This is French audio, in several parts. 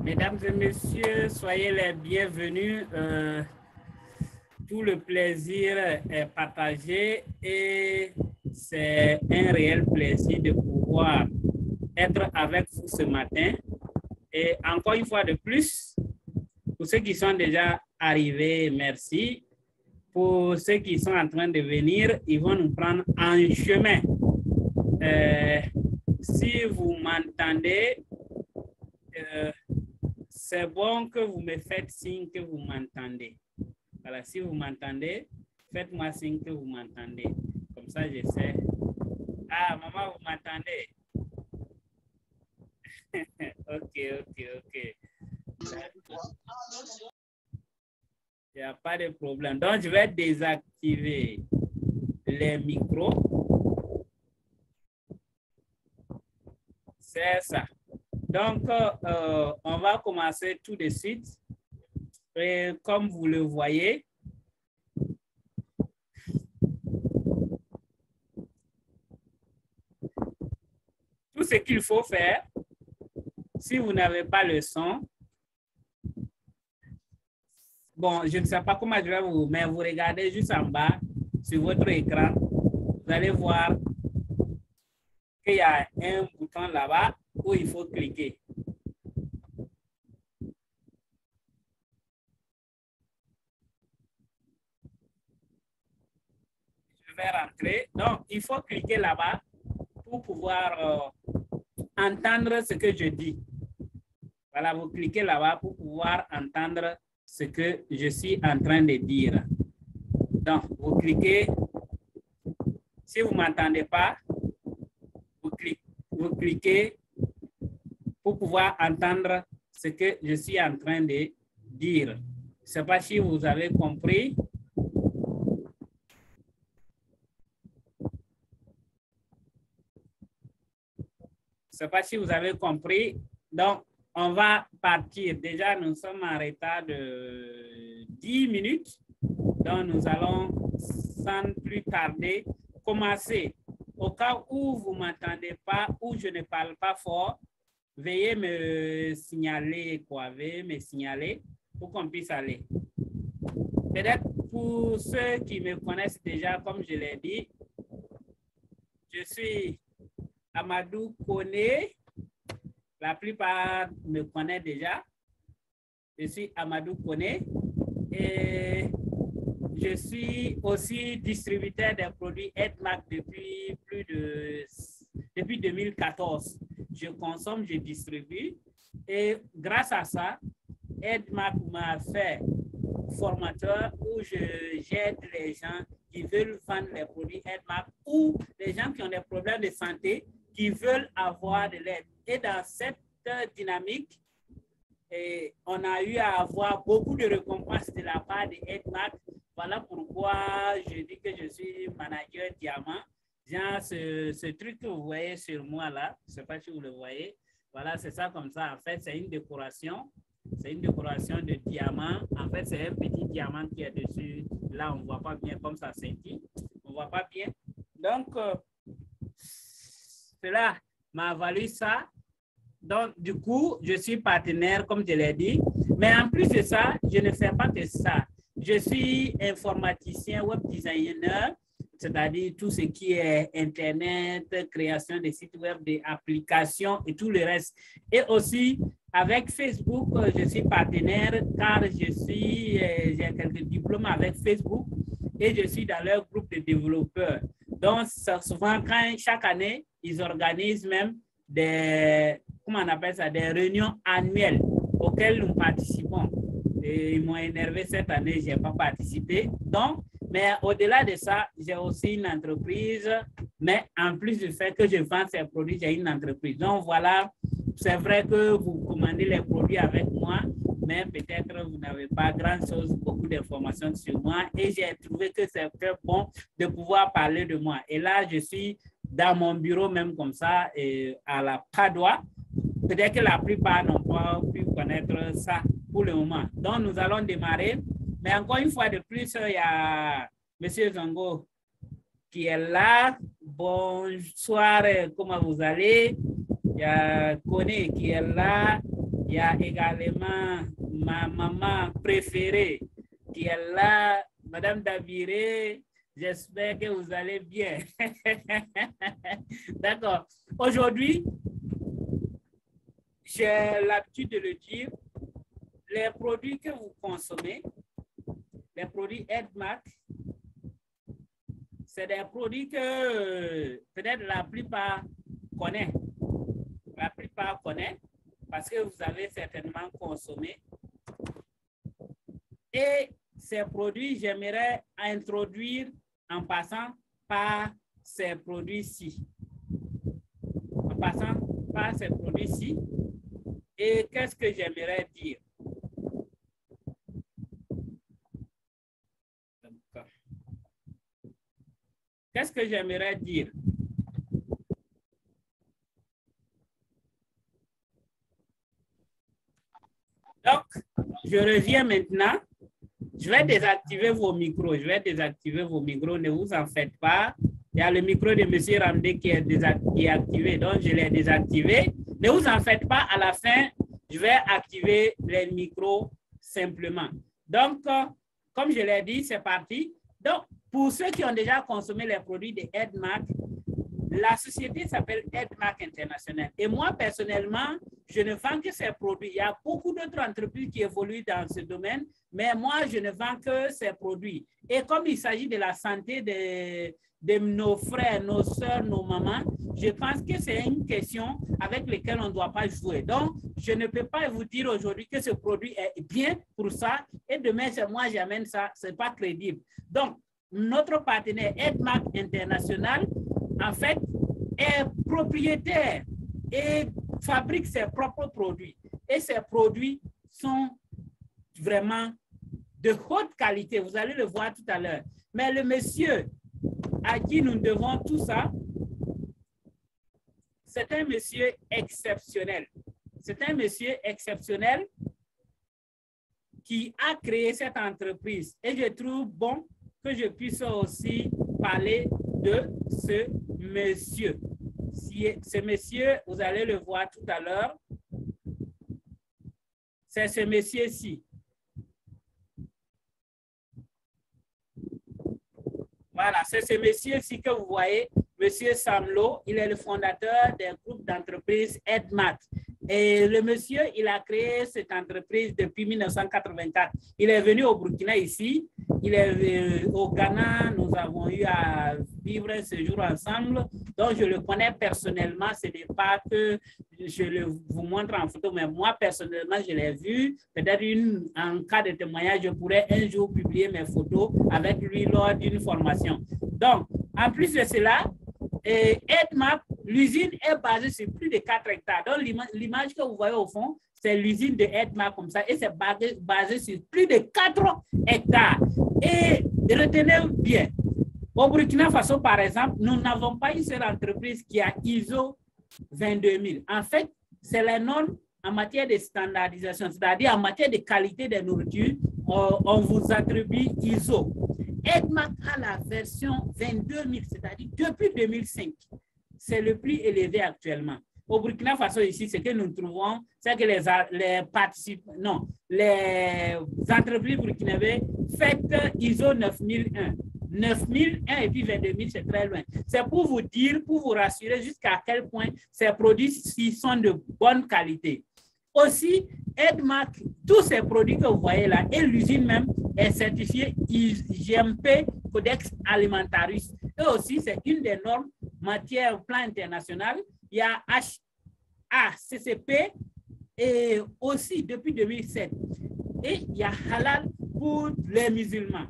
Mesdames et messieurs, soyez les bienvenus. Tout le plaisir est partagé et c'est un réel plaisir de pouvoir être avec vous ce matin. Et encore une fois de plus, pour ceux qui sont déjà arrivés, merci. Pour ceux qui sont en train de venir, ils vont nous prendre en chemin. Si vous m'entendez, c'est bon que vous me faites signe que vous m'entendez. Voilà, si vous m'entendez, faites-moi signe que vous m'entendez. Comme ça, je sais. Ah, maman, vous m'entendez? Ok. Il n'y a pas de problème. Donc, je vais désactiver les micros. C'est ça. Donc, on va commencer tout de suite. Et comme vous le voyez, tout ce qu'il faut faire, si vous n'avez pas le son, bon, je ne sais pas comment je vais vous, mais vous regardez juste en bas sur votre écran, vous allez voir qu'il y a un bouton là-bas où il faut cliquer. Je vais rentrer. Donc, il faut cliquer là-bas pour pouvoir entendre ce que je dis. Voilà, vous cliquez là-bas pour pouvoir entendre ce que je suis en train de dire. Donc, vous cliquez. Si vous ne m'entendez pas, vous cliquez pour pouvoir entendre ce que je suis en train de dire. Je ne sais pas si vous avez compris. Je ne sais pas si vous avez compris. Donc, on va partir. Déjà, nous sommes en retard de 10 minutes. Donc, nous allons, sans plus tarder, commencer. Au cas où vous ne m'entendez pas, ou je ne parle pas fort, veuillez me signaler, quoi. Veuillez me signaler pour qu'on puisse aller. Peut-être pour ceux qui me connaissent déjà, comme je l'ai dit, je suis Amadou Koné. La plupart me connaissent déjà. Je suis Amadou Koné et je suis aussi distributeur des produits Edmac depuis depuis 2014. Je consomme, je distribue et grâce à ça, Edmac m'a fait formateur où j'aide les gens qui veulent vendre les produits Edmac ou les gens qui ont des problèmes de santé qui veulent avoir de l'aide. Et dans cette dynamique, on a eu à avoir beaucoup de récompenses de la part de Edmac. Voilà pourquoi je dis que je suis manager diamant. Genre, ce truc que vous voyez sur moi là, je ne sais pas si vous le voyez. Voilà, c'est ça comme ça. En fait, c'est une décoration. C'est une décoration de diamant. En fait, c'est un petit diamant qui est dessus. Là, on ne voit pas bien comme ça scintille. On ne voit pas bien. Donc, cela m'a valu ça. Donc, du coup, je suis partenaire, comme je l'ai dit. Mais en plus de ça, je ne fais pas que ça. Je suis informaticien, web designer, c'est-à-dire tout ce qui est Internet, création de sites web, des applications et tout le reste. Et aussi, avec Facebook, je suis partenaire car j'ai quelques diplômes avec Facebook et je suis dans leur groupe de développeurs. Donc, souvent, chaque année, ils organisent même des, comment on appelle ça, des réunions annuelles auxquelles nous participons. Et ils m'ont énervé cette année, je n'ai pas participé. Donc, mais au-delà de ça, j'ai aussi une entreprise, mais en plus du fait que je vends ces produits, j'ai une entreprise. Donc voilà, c'est vrai que vous commandez les produits avec moi, mais peut-être vous n'avez pas grand-chose, beaucoup d'informations sur moi et j'ai trouvé que c'est très bon de pouvoir parler de moi. Et là, je suis dans mon bureau même comme ça, à la Padoie. Peut-être que la plupart n'ont pas pu connaître ça pour le moment. Donc, nous allons démarrer. Mais encore une fois de plus, il y a M. Zongo qui est là. Bonsoir, comment vous allez? Il y a Koné qui est là. Il y a également ma maman préférée qui est là, Madame Daviré. J'espère que vous allez bien. D'accord. Aujourd'hui, j'ai l'habitude de le dire, les produits que vous consommez, les produits Edmac, c'est des produits que peut-être la plupart connaissent. La plupart connaissent parce que vous avez certainement consommé. Et ces produits, j'aimerais introduire en passant par ces produits-ci. En passant par ces produits-ci. Et qu'est-ce que j'aimerais dire? Qu'est-ce que j'aimerais dire? Donc, je reviens maintenant. Je vais désactiver vos micros. Je vais désactiver vos micros. Ne vous en faites pas. Il y a le micro de M. Ramdé qui est activé. Donc, je l'ai désactivé. Ne vous en faites pas. À la fin, je vais activer les micros simplement. Donc, comme je l'ai dit, c'est parti. Donc, pour ceux qui ont déjà consommé les produits de Edmac, la société s'appelle Edmac International. Et moi, personnellement, je ne vends que ces produits. Il y a beaucoup d'autres entreprises qui évoluent dans ce domaine, mais moi, je ne vends que ces produits. Et comme il s'agit de la santé de nos frères, nos soeurs, nos mamans, je pense que c'est une question avec laquelle on ne doit pas jouer. Donc, je ne peux pas vous dire aujourd'hui que ce produit est bien pour ça et demain, c'est moi j'amène ça, ce n'est pas crédible. Donc, notre partenaire Edmark International, en fait, est propriétaire et fabrique ses propres produits. Et ces produits sont vraiment de haute qualité. Vous allez le voir tout à l'heure. Mais le monsieur à qui nous devons tout ça, c'est un monsieur exceptionnel. C'est un monsieur exceptionnel qui a créé cette entreprise. Et je trouve bon que je puisse aussi parler de ce monsieur. Ce monsieur, vous allez le voir tout à l'heure, c'est ce monsieur-ci. Voilà, c'est ce monsieur-ci que vous voyez, monsieur Samlo, il est le fondateur d'un groupe d'entreprises Edmat. Et le monsieur, il a créé cette entreprise depuis 1984. Il est venu au Burkina ici, il est au Ghana, nous avons eu à vivre un séjour ensemble. Donc, je le connais personnellement, ce n'est pas que je vous montre en photo, mais moi, personnellement, je l'ai vu. Peut-être en cas de témoignage, je pourrais un jour publier mes photos avec lui lors d'une formation. Donc, en plus de cela, Edmap, l'usine est basée sur plus de 4 hectares. Donc, l'image que vous voyez au fond, c'est l'usine de Edmap comme ça, et c'est basé sur plus de 4 hectares. Et retenez bien, au Burkina Faso, par exemple, nous n'avons pas une seule entreprise qui a ISO 22000. En fait, c'est les normes en matière de standardisation, c'est-à-dire en matière de qualité des nourritures, on vous attribue ISO. Edmac a la version 22000, c'est-à-dire depuis 2005. C'est le plus élevé actuellement. Au Burkina Faso, ici, ce que nous trouvons, c'est que les entreprises burkinabées font ISO 9001. 9001 et puis 22000, c'est très loin. C'est pour vous dire, pour vous rassurer jusqu'à quel point ces produits-ci sont de bonne qualité. Aussi, Edmac, tous ces produits que vous voyez là, et l'usine même est certifiée IGMP Codex Alimentarius. Et aussi, c'est une des normes matière au plan international. Il y a HACCP et aussi depuis 2007. Et il y a Halal pour les musulmans.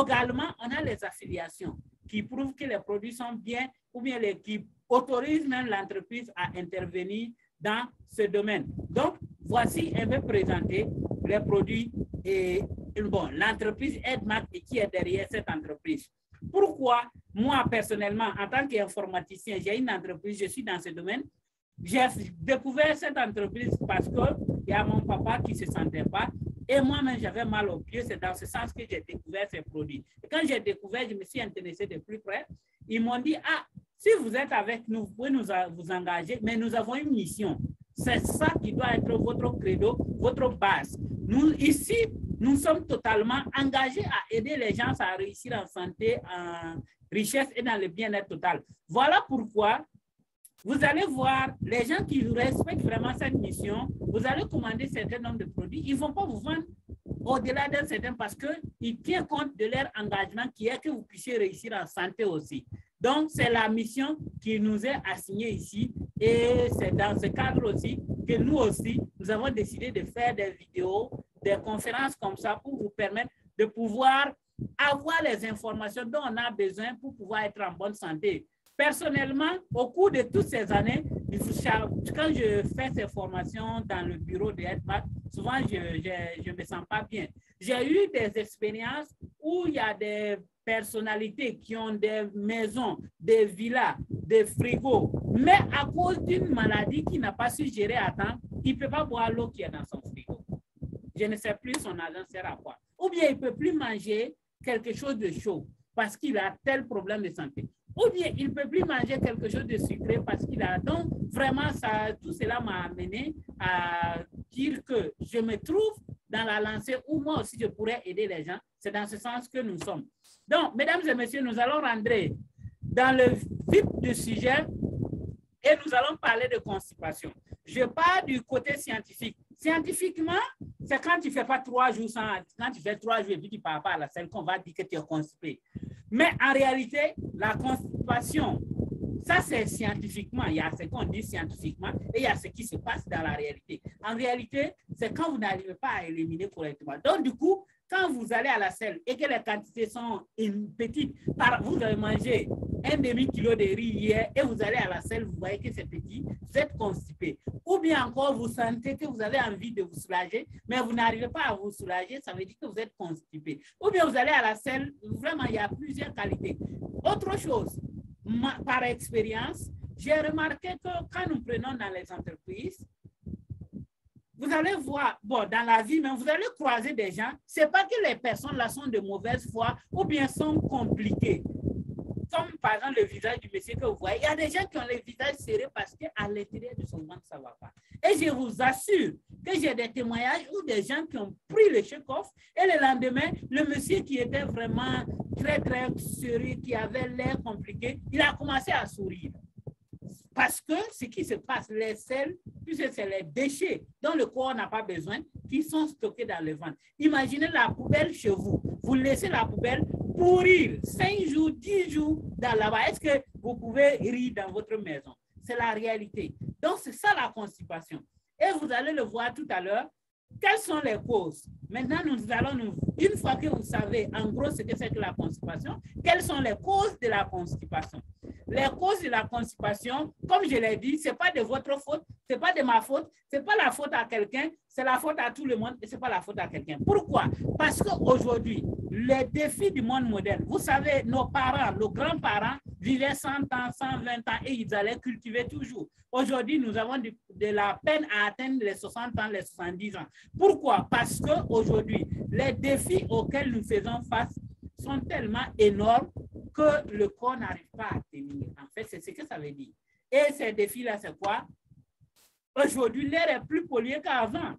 Également, on a les affiliations qui prouvent que les produits sont bien ou bien qui autorisent même l'entreprise à intervenir dans ce domaine. Donc, voici un peu présenté les produits et bon, l'entreprise Edmac et qui est derrière cette entreprise. Pourquoi moi, personnellement, en tant qu'informaticien, j'ai une entreprise, je suis dans ce domaine. J'ai découvert cette entreprise parce qu'il y a mon papa qui ne se sentait pas et moi-même, j'avais mal au pied. C'est dans ce sens que j'ai découvert ces produits. Et quand j'ai découvert, je me suis intéressé de plus près. Ils m'ont dit, ah, si vous êtes avec nous, vous pouvez vous engager, mais nous avons une mission. C'est ça qui doit être votre credo, votre base. Nous, ici, nous sommes totalement engagés à aider les gens à réussir en santé, en richesse et dans le bien-être total. Voilà pourquoi vous allez voir les gens qui respectent vraiment cette mission, vous allez commander un certain nombre de produits. Ils ne vont pas vous vendre au-delà d'un certain parce qu'ils tiennent compte de leur engagement qui est que vous puissiez réussir en santé aussi. Donc, c'est la mission qui nous est assignée ici et c'est dans ce cadre aussi que nous aussi, nous avons décidé de faire des vidéos, des conférences comme ça pour vous permettre de pouvoir avoir les informations dont on a besoin pour pouvoir être en bonne santé. Personnellement, au cours de toutes ces années, quand je fais ces formations dans le bureau de Edmac, souvent je ne me sens pas bien. J'ai eu des expériences où il y a des personnalités qui ont des maisons, des villas, des frigos, mais à cause d'une maladie qu'il n'a pas su gérer à temps, il ne peut pas boire l'eau qui est dans son frigo. Je ne sais plus son argent sert à quoi. Ou bien il ne peut plus manger quelque chose de chaud parce qu'il a tel problème de santé. Ou bien il ne peut plus manger quelque chose de sucré parce qu'il a... Donc, vraiment, tout cela m'a amené à dire que je me trouve dans la lancée où moi aussi je pourrais aider les gens. C'est dans ce sens que nous sommes. Donc, mesdames et messieurs, nous allons rentrer dans le vif du sujet et nous allons parler de constipation. Je pars du côté scientifique. Scientifiquement, c'est quand tu ne fais pas 3 jours sans... Quand tu fais 3 jours et puis tu ne pars pas à la selle qu'on va dire que tu es constipé. Mais en réalité, la constipation, Ça, c'est scientifiquement. Il y a ce qu'on dit scientifiquement et il y a ce qui se passe dans la réalité. En réalité, c'est quand vous n'arrivez pas à éliminer correctement. Donc, du coup, quand vous allez à la selle et que les quantités sont petites, vous avez mangé un demi-kilo de riz hier et vous allez à la selle, vous voyez que c'est petit, vous êtes constipé. Ou bien encore, vous sentez que vous avez envie de vous soulager, mais vous n'arrivez pas à vous soulager, ça veut dire que vous êtes constipé. Ou bien vous allez à la selle, vraiment, il y a plusieurs qualités. Autre chose, par expérience, j'ai remarqué que quand nous prenons dans les entreprises, vous allez voir, bon, dans la vie, même vous allez croiser des gens, ce n'est pas que les personnes là sont de mauvaise foi ou bien sont compliquées. Comme par exemple le visage du monsieur que vous voyez, il y a des gens qui ont les visages serrés parce qu'à l'intérieur de son ventre, ça ne va pas. Et je vous assure que j'ai des témoignages où des gens qui ont pris le check-off et le lendemain, le monsieur qui était vraiment très, très sérieux, qui avait l'air compliqué, il a commencé à sourire. Parce que ce qui se passe, les selles, puisque c'est les déchets dont le corps n'a pas besoin, qui sont stockés dans le ventre. Imaginez la poubelle chez vous. Vous laissez la poubelle pourrir 5 jours, 10 jours dans là-bas. Est-ce que vous pouvez rire dans votre maison? C'est la réalité. Donc, c'est ça la constipation. Et vous allez le voir tout à l'heure. Quelles sont les causes? Maintenant, nous allons, une fois que vous savez en gros ce que c'est que la constipation, quelles sont les causes de la constipation? Les causes de la constipation, comme je l'ai dit, ce n'est pas de votre faute, ce n'est pas de ma faute, ce n'est pas la faute à quelqu'un, c'est la faute à tout le monde et ce n'est pas la faute à quelqu'un. Pourquoi? Parce qu'aujourd'hui, les défis du monde moderne, vous savez, nos parents, nos grands-parents vivaient 100 ans, 120 ans et ils allaient cultiver toujours. Aujourd'hui, nous avons de la peine à atteindre les 60 ans, les 70 ans. Pourquoi? Parce qu'aujourd'hui, les défis auxquels nous faisons face sont tellement énormes que le corps n'arrive pas à tenir. En fait, c'est ce que ça veut dire. Et ces défis-là, c'est quoi? Aujourd'hui, l'air est plus pollué qu'avant.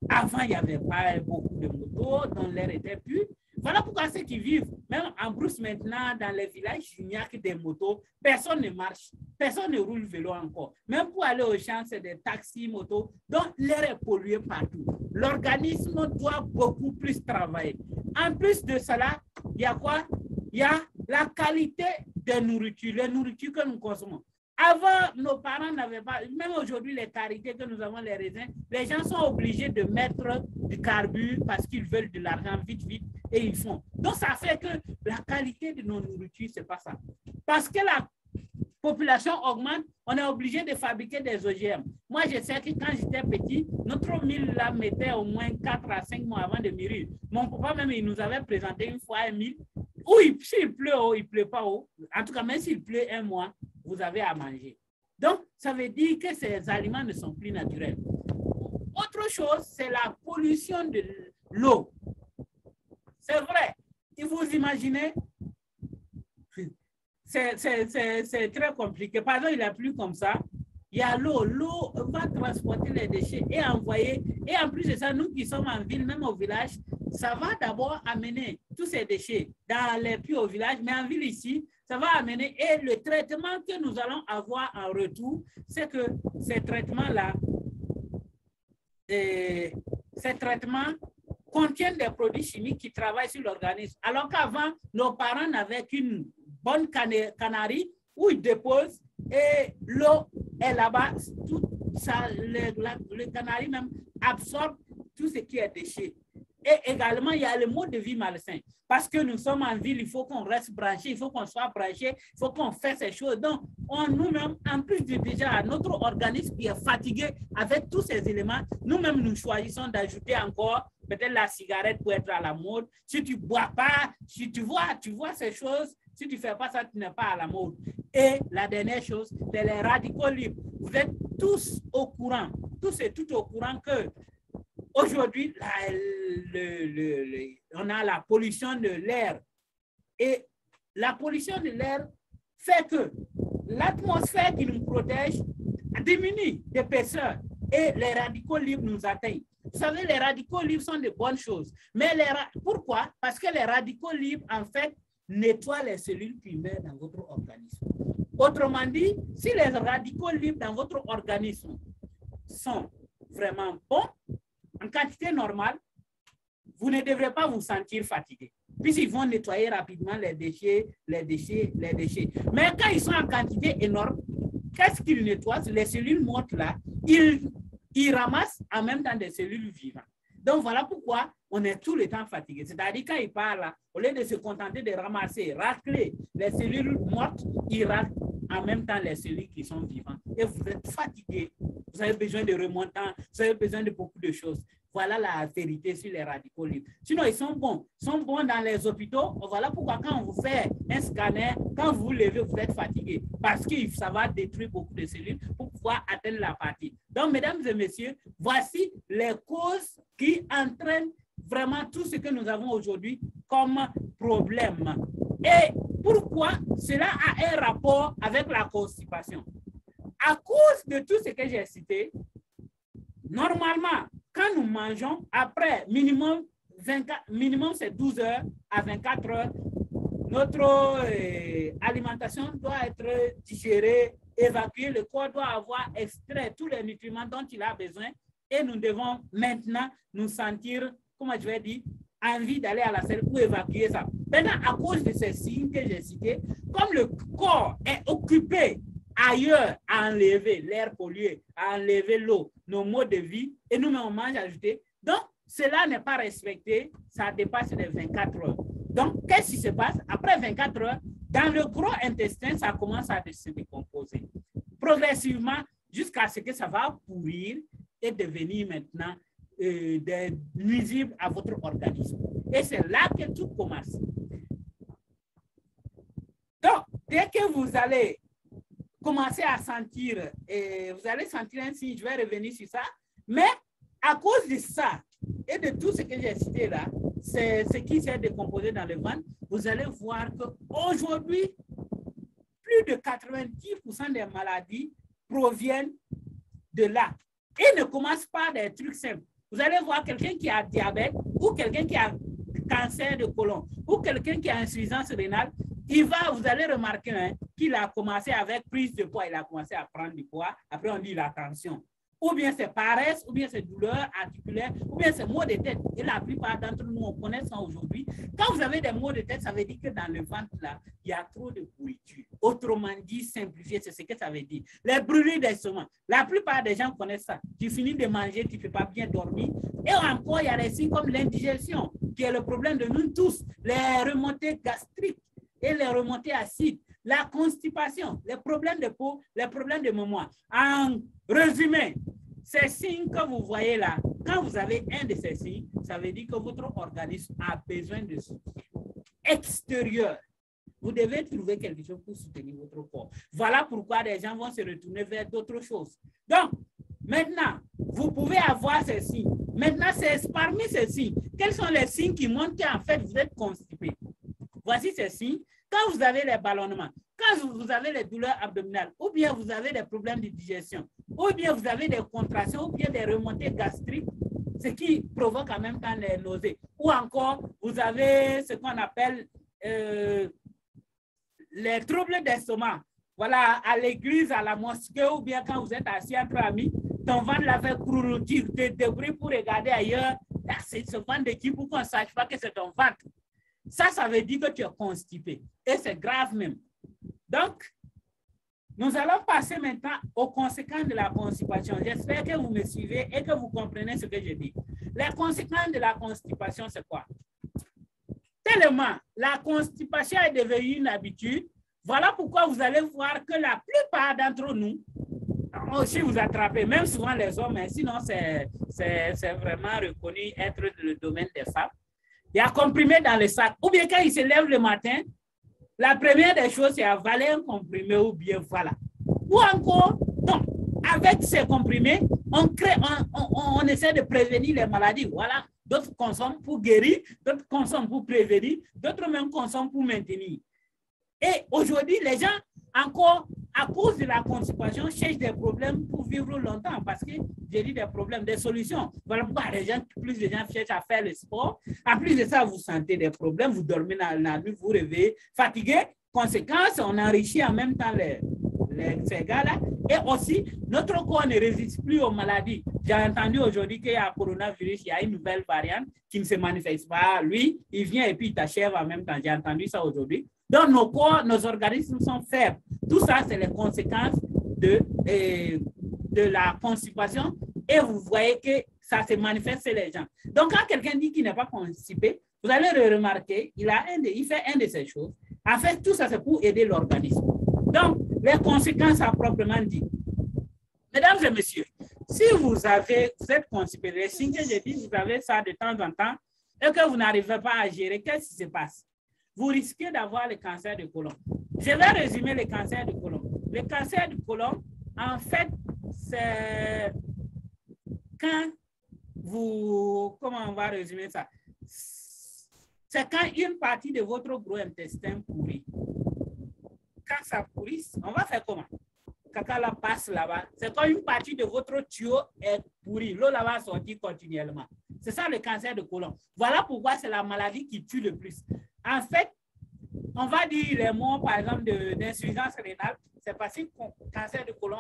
Avant, il n'y avait pas beaucoup de motos, donc l'air était plus. Voilà pourquoi ceux qui vivent, même en brousse maintenant, dans les villages, il n'y a que des motos. Personne ne marche, personne ne roule vélo encore. Même pour aller au champ, c'est des taxis, motos. Donc, l'air est pollué partout. L'organisme doit beaucoup plus travailler. En plus de cela, il y a quoi? Il y a la qualité des nourritures, les nourritures que nous consommons. Avant, nos parents n'avaient pas, même aujourd'hui, les qualités que nous avons, les raisins, les gens sont obligés de mettre du carburant parce qu'ils veulent de l'argent vite, vite, et ils font. Donc, ça fait que la qualité de nos nourritures, ce n'est pas ça. Parce que la population augmente, on est obligé de fabriquer des OGM. Moi, je sais que quand j'étais petit, notre mil là mettait au moins 4 à 5 mois avant de mûrir. Mon papa même, il nous avait présenté une fois un mil où s'il pleut haut, il ne pleut pas haut. En tout cas, même s'il pleut un mois, vous avez à manger. Donc, ça veut dire que ces aliments ne sont plus naturels. Autre chose, c'est la pollution de l'eau. C'est vrai. Et vous imaginez, c'est très compliqué. Par exemple, il a plu comme ça. Il y a l'eau. L'eau va transporter les déchets et envoyer. Et en plus de ça, nous qui sommes en ville, même au village, ça va d'abord amener tous ces déchets dans les puits au village, mais en ville ici, ça va amener. Et le traitement que nous allons avoir en retour, c'est que ces traitements-là, ces traitements contiennent des produits chimiques qui travaillent sur l'organisme. Alors qu'avant, nos parents n'avaient qu'une bonne cannerie où ils déposent et l'eau est là-bas. Le canari même absorbe tout ce qui est déchet. Et également, il y a le mode de vie malsain. Parce que nous sommes en ville, il faut qu'on reste branché, il faut qu'on soit branché, il faut qu'on fasse ces choses. Donc, nous-mêmes, en plus de déjà notre organisme qui est fatigué avec tous ces éléments, nous-mêmes, nous choisissons d'ajouter encore peut-être la cigarette pour être à la mode. Si tu ne bois pas, si tu vois ces choses, si tu ne fais pas ça, tu n'es pas à la mode. Et la dernière chose, c'est les radicaux libres. Vous êtes tous au courant, tous et toutes au courant que aujourd'hui, on a la pollution de l'air. Et la pollution de l'air fait que l'atmosphère qui nous protège diminue d'épaisseur et les radicaux libres nous atteignent. Vous savez, les radicaux libres sont de bonnes choses. Mais pourquoi? Parce que les radicaux libres, en fait, nettoient les cellules primaires dans votre organisme. Autrement dit, si les radicaux libres dans votre organisme sont vraiment bons, en quantité normale, vous ne devrez pas vous sentir fatigué. puisqu'ils vont nettoyer rapidement les déchets. Mais quand ils sont en quantité énorme, qu'est-ce qu'ils nettoient? Les cellules mortes là, ils ramassent en même temps des cellules vivantes. Donc, voilà pourquoi on est tout le temps fatigué. C'est-à-dire, quand ils parlent, là, au lieu de se contenter de ramasser, racler les cellules mortes, ils raclent en même temps les cellules qui sont vivantes. Et vous êtes fatigué. Vous avez besoin de remontants, vous avez besoin de beaucoup de choses. Voilà la vérité sur les radicaux libres. Sinon, ils sont bons dans les hôpitaux. Voilà pourquoi quand on vous fait un scanner, quand vous vous levez, vous êtes fatigué. Parce que ça va détruire beaucoup de cellules pour pouvoir atteindre la partie. Donc, mesdames et messieurs, voici les causes qui entraînent vraiment tout ce que nous avons aujourd'hui comme problème. Et pourquoi cela a un rapport avec la constipation? À cause de tout ce que j'ai cité, normalement, quand nous mangeons, après minimum c'est 12 heures à 24 heures, notre alimentation doit être digérée, évacuée, le corps doit avoir extrait tous les nutriments dont il a besoin et nous devons maintenant nous sentir, comment je vais dire, envie d'aller à la selle pour évacuer ça. Maintenant, à cause de ces signes que j'ai cités, comme le corps est occupé ailleurs à enlever l'air pollué, à enlever l'eau, nos modes de vie, et nous-mêmes on mange ajouté. Donc, cela n'est pas respecté, ça dépasse les 24 heures. Donc, qu'est-ce qui se passe? Après 24 heures, dans le gros intestin, ça commence à se décomposer. Progressivement, jusqu'à ce que ça va pourrir et devenir maintenant nuisible à votre organisme. Et c'est là que tout commence. Donc, dès que vous allez commencer à sentir, vous allez sentir un signe, je vais revenir sur ça, mais à cause de ça et de tout ce que j'ai cité là, c'est ce qui s'est décomposé dans le ventre, vous allez voir qu'aujourd'hui, plus de 90% des maladies proviennent de là. Et ne commencent pas des trucs simples. Vous allez voir quelqu'un qui a diabète ou quelqu'un qui a cancer de côlon ou quelqu'un qui a insuffisance rénale, vous allez remarquer qu'il a commencé avec prise de poids, il a commencé à prendre du poids, après on dit la tension. Ou bien c'est paresse, ou bien c'est douleur articulaire, ou bien c'est maux de tête. Et la plupart d'entre nous, on connaît ça aujourd'hui. Quand vous avez des maux de tête, ça veut dire que dans le ventre, là, il y a trop de pourriture. Autrement dit, simplifié, c'est ce que ça veut dire. Les brûlures d'estomac. La plupart des gens connaissent ça. Tu finis de manger, tu ne peux pas bien dormir. Et encore, il y a des signes comme l'indigestion, qui est le problème de nous tous. Les remontées gastriques et les remontées acides. La constipation, les problèmes de peau, les problèmes de mémoire. En résumé, ces signes que vous voyez là, quand vous avez un de ces signes, ça veut dire que votre organisme a besoin de soutien extérieur. Vous devez trouver quelque chose pour soutenir votre corps. Voilà pourquoi les gens vont se retourner vers d'autres choses. Donc, maintenant, vous pouvez avoir ces signes. Maintenant, c'est parmi ces signes. Quels sont les signes qui montrent qu'en fait, vous êtes constipé? Voici ces signes. Quand vous avez les ballonnements, quand vous avez les douleurs abdominales, ou bien vous avez des problèmes de digestion, ou bien vous avez des contractions, ou bien des remontées gastriques, ce qui provoque en même temps les nausées. Ou encore, vous avez ce qu'on appelle les troubles d'estomac. Voilà, à l'église, à la mosquée, ou bien quand vous êtes assis entre amis, ton ventre l'a fait crourrir, tu te débrouilles pour regarder ailleurs. C'est ce ventre de qui pour qu'on ne sache pas que c'est ton ventre. Ça veut dire que tu es constipé. Et c'est grave même. Donc, nous allons passer maintenant aux conséquences de la constipation. J'espère que vous me suivez et que vous comprenez ce que je dis. Les conséquences de la constipation, c'est quoi? Tellement la constipation est devenue une habitude, voilà pourquoi vous allez voir que la plupart d'entre nous, si vous attrapez, même souvent les hommes, mais sinon c'est vraiment reconnu être le domaine des femmes, il y a comprimé dans le sac, ou bien quand ils se lèvent le matin, la première des choses, c'est avaler un comprimé ou bien voilà. Ou encore, donc, avec ces comprimés, on essaie de prévenir les maladies. Voilà, d'autres consomment pour guérir, d'autres consomment pour prévenir, d'autres même consomment pour maintenir. Et aujourd'hui, les gens, encore, à cause de la constipation, cherchent des problèmes pour vivre longtemps parce que j'ai dit des problèmes, des solutions. Voilà pourquoi plus de gens cherchent à faire le sport. En plus de ça, vous sentez des problèmes, vous dormez dans la nuit, vous réveillez fatigué. Conséquence, on enrichit en même temps ces gars-là. Et aussi, notre corps ne résiste plus aux maladies. J'ai entendu aujourd'hui qu'il y a un coronavirus, il y a une nouvelle variante qui ne se manifeste pas. Lui, il vient et puis il t'achève en même temps. J'ai entendu ça aujourd'hui. Donc, nos corps, nos organismes sont faibles. Tout ça, c'est les conséquences de la constipation. Et vous voyez que ça se manifeste chez les gens. Donc, quand quelqu'un dit qu'il n'est pas constipé, vous allez le remarquer, il fait un de ces choses. En fait, tout ça, c'est pour aider l'organisme. Donc, les conséquences à proprement dit. Mesdames et messieurs, si vous êtes constipé, les signes que j'ai dit, vous avez ça de temps en temps, et que vous n'arrivez pas à gérer, qu'est-ce qui se passe? Vous risquez d'avoir le cancer du côlon. Je vais résumer le cancer du côlon. Le cancer du côlon, en fait, c'est quand vous... Comment on va résumer ça? C'est quand une partie de votre gros intestin pourrit. Quand ça pourrit, on va faire comment? Caca la passe là-bas. C'est quand une partie de votre tuyau est pourrie. L'eau là-bas sortir continuellement. C'est ça le cancer de côlon. Voilà pourquoi c'est la maladie qui tue le plus. En fait, on va dire les mots, par exemple, d'insuffisance rénale. C'est parce que le cancer de côlon,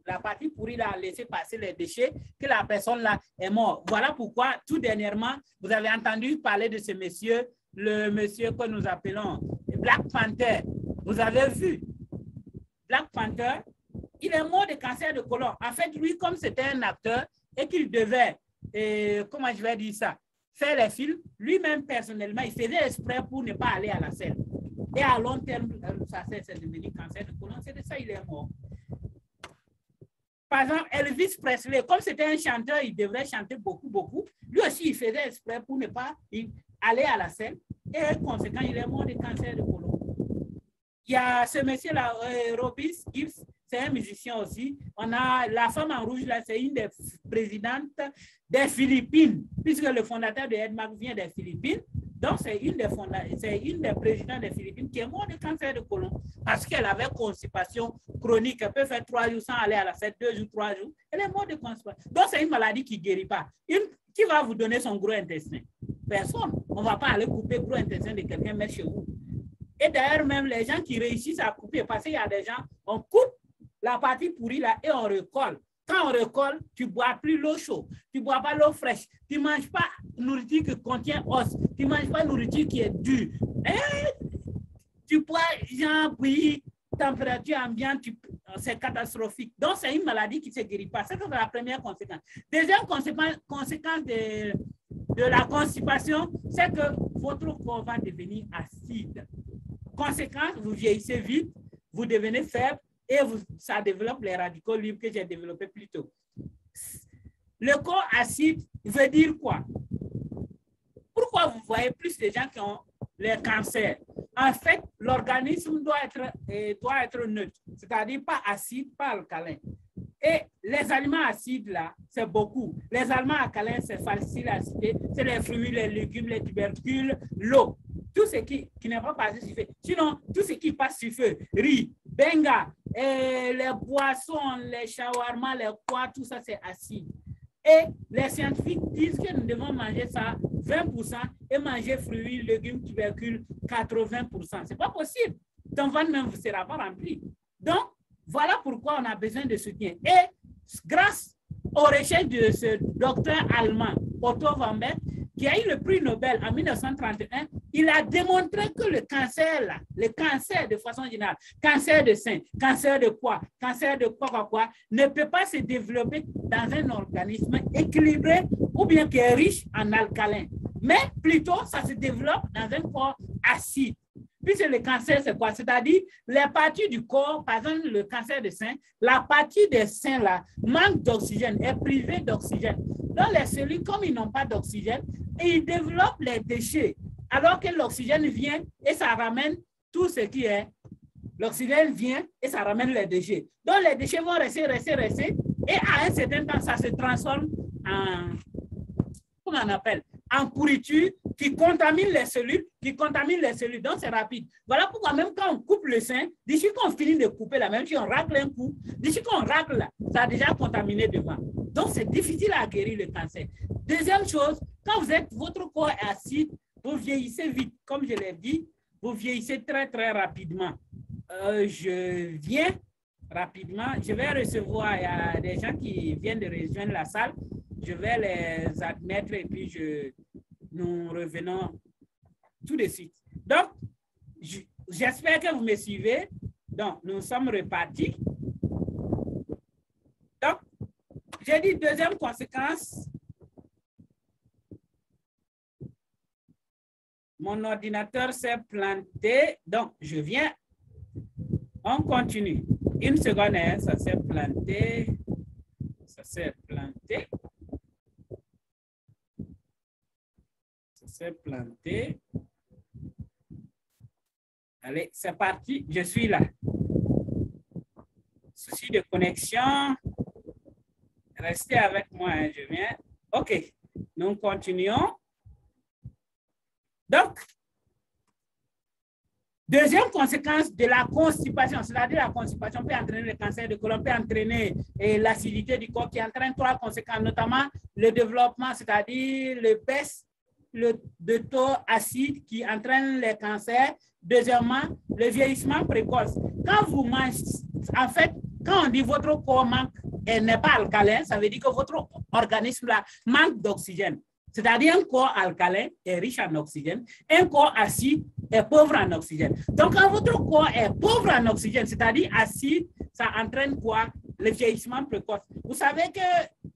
la partie pourrie a laissé passer les déchets, que la personne là est morte. Voilà pourquoi, tout dernièrement, vous avez entendu parler de ce monsieur, le monsieur que nous appelons Black Panther. Vous avez vu Black Panther, il est mort de cancer de côlon. En fait, lui, comme c'était un acteur et qu'il devait, comment je vais dire ça, faire les films, lui-même personnellement, il faisait exprès pour ne pas aller à la scène. Et à long terme, ça c'est devenu cancer de côlon. C'est de ça il est mort. Par exemple, Elvis Presley, comme c'était un chanteur, il devrait chanter beaucoup, beaucoup. Lui aussi, il faisait exprès pour ne pas aller à la scène. Et conséquent, il est mort de cancer de côlon. Il y a ce monsieur-là, Robbie Gibbs, c'est un musicien aussi. On a la femme en rouge, là, c'est une des présidentes des Philippines, puisque le fondateur de Edmark vient des Philippines. Donc, c'est une des présidentes des Philippines qui est morte de cancer de côlon parce qu'elle avait constipation chronique. Elle peut faire 3 jours sans aller à la fête, 2 jours, 3 jours. Elle est morte de constipation. Donc, c'est une maladie qui ne guérit pas. Qui va vous donner son gros intestin? Personne. On ne va pas aller couper le gros intestin de quelqu'un, mettre chez vous. Et d'ailleurs, même les gens qui réussissent à couper, parce qu'il y a des gens, on coupe la partie pourrie là et on recolle. Quand on recolle, tu ne bois plus l'eau chaude, tu ne bois pas l'eau fraîche, tu ne manges pas nourriture qui contient os, tu ne manges pas nourriture qui est dure. Et tu bois, genre, puis, température ambiante, c'est catastrophique. Donc, c'est une maladie qui ne se guérit pas. C'est la première conséquence. Deuxième conséquence de la constipation, c'est que votre corps va devenir acide. Conséquence, vous vieillissez vite, vous devenez faible, et ça développe les radicaux libres que j'ai développés plus tôt. Le corps acide veut dire quoi? Pourquoi vous voyez plus de gens qui ont les cancers? En fait, l'organisme doit être neutre, c'est-à-dire pas acide, pas alcalin. Et les aliments acides, là, c'est beaucoup. Les aliments alcalins, c'est facile à citer. C'est les fruits, les légumes, les tubercules, l'eau. Tout ce qui n'est pas passé sur feu. Sinon, tout ce qui passe sur feu, riz, benga, les boissons, les shawarma, les quoi, tout ça, c'est acide. Et les scientifiques disent que nous devons manger ça 20% et manger fruits, légumes, tubercules 80%. Ce n'est pas possible. Ton ventre même ne sera pas rempli. Donc, voilà pourquoi on a besoin de soutien. Et grâce aux recherches de ce docteur allemand, Otto Warburg, qui a eu le prix Nobel en 1931, il a démontré que le cancer de façon générale, cancer de sein, cancer de quoi, ne peut pas se développer dans un organisme équilibré ou bien qui est riche en alcalin. Mais plutôt, ça se développe dans un corps acide. Puisque le cancer, c'est quoi? C'est-à-dire, les parties du corps, par exemple, le cancer de sein, la partie des seins là manque d'oxygène, est privée d'oxygène. Donc, les cellules, comme ils n'ont pas d'oxygène, ils développent les déchets, alors que l'oxygène vient et ça ramène tout ce qui est. L'oxygène vient et ça ramène les déchets. Donc, les déchets vont rester, et à un certain temps, ça se transforme en, comment on appelle, en pourriture qui contamine les cellules, Donc, c'est rapide. Voilà pourquoi même quand on coupe le sein, d'ici qu'on finit de couper là, même si on racle un coup, d'ici qu'on racle là, ça a déjà contaminé devant. Donc, c'est difficile à guérir le cancer. Deuxième chose, quand votre corps est acide, vous vieillissez vite. Comme je l'ai dit, vous vieillissez très, très rapidement. Je viens rapidement. Je vais recevoir, il y a des gens qui viennent de rejoindre la salle. Je vais les admettre et puis nous revenons tout de suite. Donc, j'espère que vous me suivez. Donc, nous sommes repartis. Donc, j'ai dit deuxième conséquence. Mon ordinateur s'est planté. Donc, je viens. On continue. Une seconde, hein, ça s'est planté. Ça s'est planté. Ça s'est planté. Allez, c'est parti. Je suis là. Souci de connexion. Restez avec moi, hein, je viens. OK. Nous continuons. Donc, deuxième conséquence de la constipation, c'est-à-dire la constipation peut entraîner le cancer de côlon, peut entraîner l'acidité du corps qui entraîne trois conséquences, notamment le développement, c'est-à-dire le baisse de taux acide qui entraîne les cancers. Deuxièmement, le vieillissement précoce. Quand vous mangez, en fait, quand on dit votre corps manque et n'est pas alcalin, ça veut dire que votre organisme là manque d'oxygène. C'est-à-dire un corps alcalin est riche en oxygène, un corps acide est pauvre en oxygène. Donc, quand votre corps est pauvre en oxygène, c'est-à-dire acide, ça entraîne quoi? Le vieillissement précoce. Vous savez que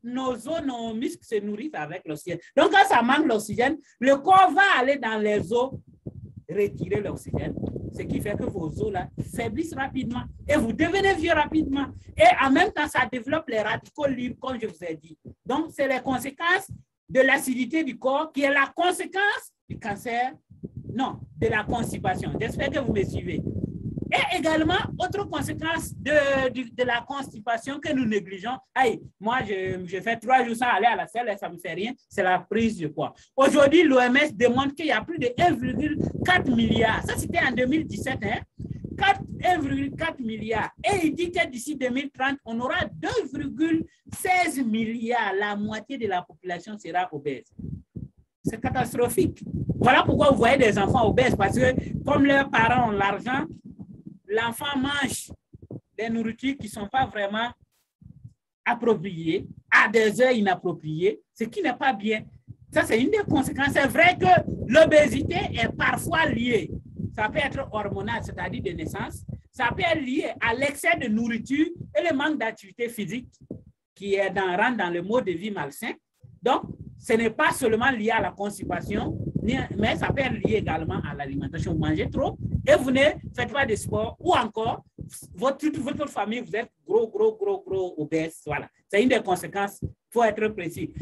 nos os, nos muscles se nourrissent avec l'oxygène. Donc, quand ça manque l'oxygène, le corps va aller dans les os retirer l'oxygène, ce qui fait que vos os là faiblissent rapidement et vous devenez vieux rapidement. Et en même temps, ça développe les radicaux libres, comme je vous ai dit. Donc, c'est les conséquences de l'acidité du corps qui est la conséquence du cancer, non, de la constipation. J'espère que vous me suivez. Et également, autre conséquence de la constipation que nous négligeons, moi, je fais 3 jours sans aller à la salle et ça ne me fait rien, c'est la prise de poids. Aujourd'hui, l'OMS démontre qu'il y a plus de 1,4 milliard. Ça, c'était en 2017, hein? 1,4 milliard. Et il dit que d'ici 2030, on aura 2,16 milliards. La moitié de la population sera obèse. C'est catastrophique. Voilà pourquoi vous voyez des enfants obèses, parce que comme leurs parents ont l'argent, l'enfant mange des nourritures qui ne sont pas vraiment appropriées, à des heures inappropriées, ce qui n'est pas bien. Ça, c'est une des conséquences. C'est vrai que l'obésité est parfois liée. Ça peut être hormonal, c'est-à-dire de naissance. Ça peut être lié à l'excès de nourriture et le manque d'activité physique qui rentre dans le mode de vie malsain. Donc, ce n'est pas seulement lié à la constipation, mais ça peut être lié également à l'alimentation. Vous mangez trop et vous ne faites pas de sport, ou encore, toute votre famille, vous êtes gros obèse. Voilà. C'est une des conséquences, il faut être précis.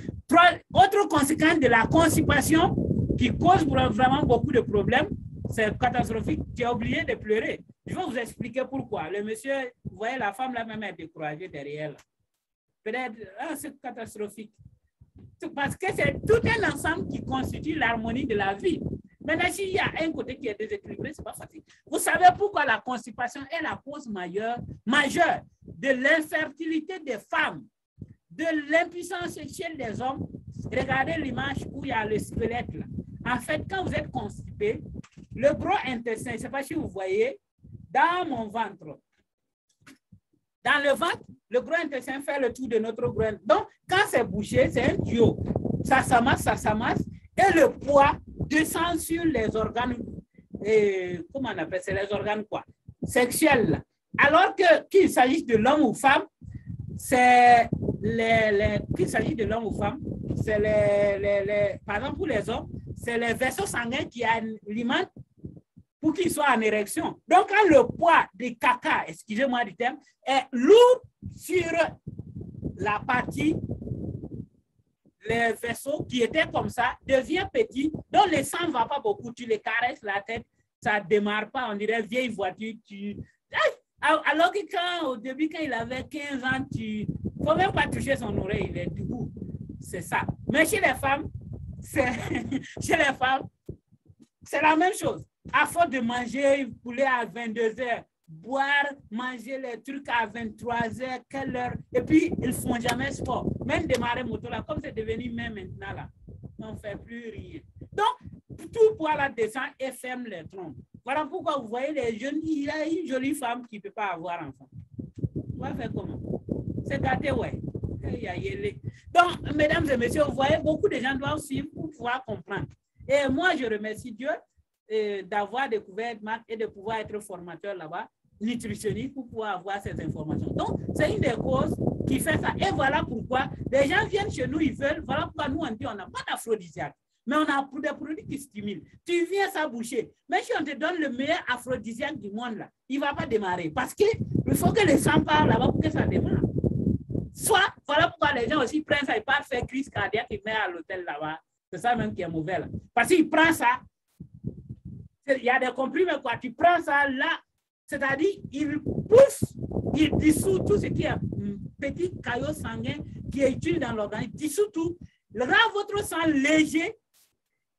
Autre conséquence de la constipation qui cause vraiment beaucoup de problèmes, c'est catastrophique. Tu as oublié de pleurer. Je vais vous expliquer pourquoi. Le monsieur, vous voyez, la femme là même est découragée derrière. Peut-être, c'est catastrophique. Parce que c'est tout un ensemble qui constitue l'harmonie de la vie. Maintenant, s'il y a un côté qui est déséquilibré, ce n'est pas facile. Vous savez pourquoi la constipation est la cause majeure de l'infertilité des femmes, de l'impuissance sexuelle des hommes. Regardez l'image où il y a le squelette là. En fait, quand vous êtes constipé, le gros intestin, je ne sais pas si vous voyez, dans mon ventre, dans le ventre, le gros intestin fait le tour de notre gros intestin. Donc, quand c'est bouché, c'est un tuyau. Ça s'amasse, et le poids descend sur les organes, comment on appelle ça, les organes quoi? Sexuels. Alors qu'il s'agisse de l'homme ou femme, c'est qu'il s'agisse de l'homme ou femme, c'est par exemple pour les hommes, c'est les vaisseaux sanguins qui alimentent pour qu'ils soient en érection. Donc, quand le poids du caca, excusez-moi du terme, est lourd sur la partie, les vaisseaux qui étaient comme ça, devient petit, donc le sang ne va pas beaucoup, tu les caresses la tête, ça ne démarre pas, on dirait vieille voiture, alors que au début, quand il avait 15 ans, il ne faut même pas toucher son oreille, il est debout. C'est ça. Mais chez les femmes, c'est la même chose. À force de manger poulet à 22h, boire, manger les trucs à 23h, quelle heure, et puis ils ne font jamais sport. Même démarrer moto là, comme c'est devenu même maintenant là, on ne fait plus rien. Donc, tout poids là descend et ferme les trompes. Voilà pourquoi vous voyez les jeunes, il y a une jolie femme qui ne peut pas avoir enfant. va faire comment? C'est gâté, ouais. Donc, mesdames et messieurs, vous voyez, beaucoup de gens doivent suivre pour pouvoir comprendre. Et moi, je remercie Dieu d'avoir découvert EdMac et de pouvoir être formateur là-bas, nutritionniste, pour pouvoir avoir ces informations. Donc, c'est une des causes qui fait ça. Et voilà pourquoi les gens viennent chez nous, ils veulent, voilà pourquoi nous, on dit on n'a pas d'aphrodisiaque, mais on a des produits qui stimulent. Tu viens s'aboucher, mais si on te donne le meilleur aphrodisiaque du monde, là, il ne va pas démarrer. Parce qu'il faut que les gens parlent là-bas pour que ça démarre. Soit, voilà pourquoi les gens aussi prennent ça, ils partent faire crise cardiaque, ils mettent à l'hôtel là-bas. C'est ça même qui est mauvais là. Parce qu'il prend ça, il y a des comprimés quoi, tu prends ça là, c'est-à-dire il pousse, il dissout tout ce qui est petit caillot sanguin qui est utile dans l'organisme, il dissout tout, rend votre sang léger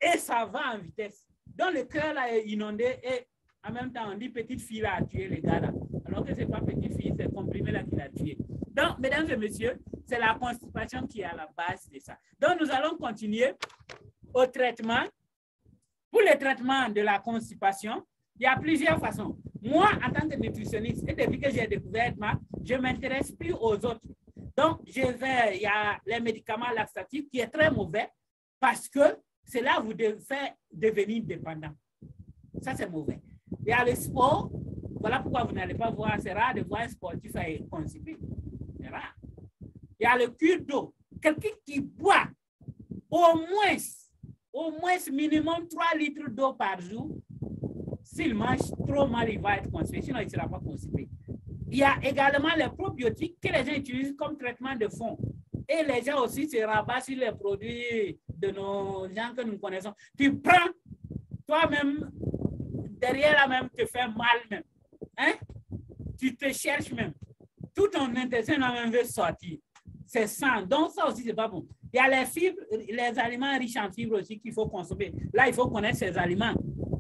et ça va en vitesse. Donc le cœur là est inondé et en même temps on dit petite fille là a tué les gars là. Alors que ce n'est pas petite fille, c'est comprimé là qui l'a tué. Donc, mesdames et messieurs, c'est la constipation qui est à la base de ça. Donc, nous allons continuer au traitement. Pour le traitement de la constipation, il y a plusieurs façons. Moi, en tant que nutritionniste, et depuis que j'ai découvert EdMac, je ne m'intéresse plus aux autres. Donc, il y a les médicaments laxatifs qui est très mauvais parce que c'est là où vous devez devenir dépendant. Ça, c'est mauvais. Il y a le sport. Voilà pourquoi vous n'allez pas voir, c'est rare de voir un sportif constipé. C'est rare. Il y a le cure d'eau. Quelqu'un qui boit au moins minimum 3 litres d'eau par jour. S'il mange trop mal, il va être constipé. Sinon, il ne sera pas constipé. Il y a également les probiotiques que les gens utilisent comme traitement de fond. Et les gens aussi se rabattent sur les produits de nos gens que nous connaissons. Tu prends toi-même, derrière là même, te fait mal même. Hein? Tu te cherches même. Tout ton intestin même veut sortir. C'est sang. Donc, ça aussi, c'est pas bon. Il y a les fibres, les aliments riches en fibres aussi qu'il faut consommer. Là, il faut connaître ces aliments.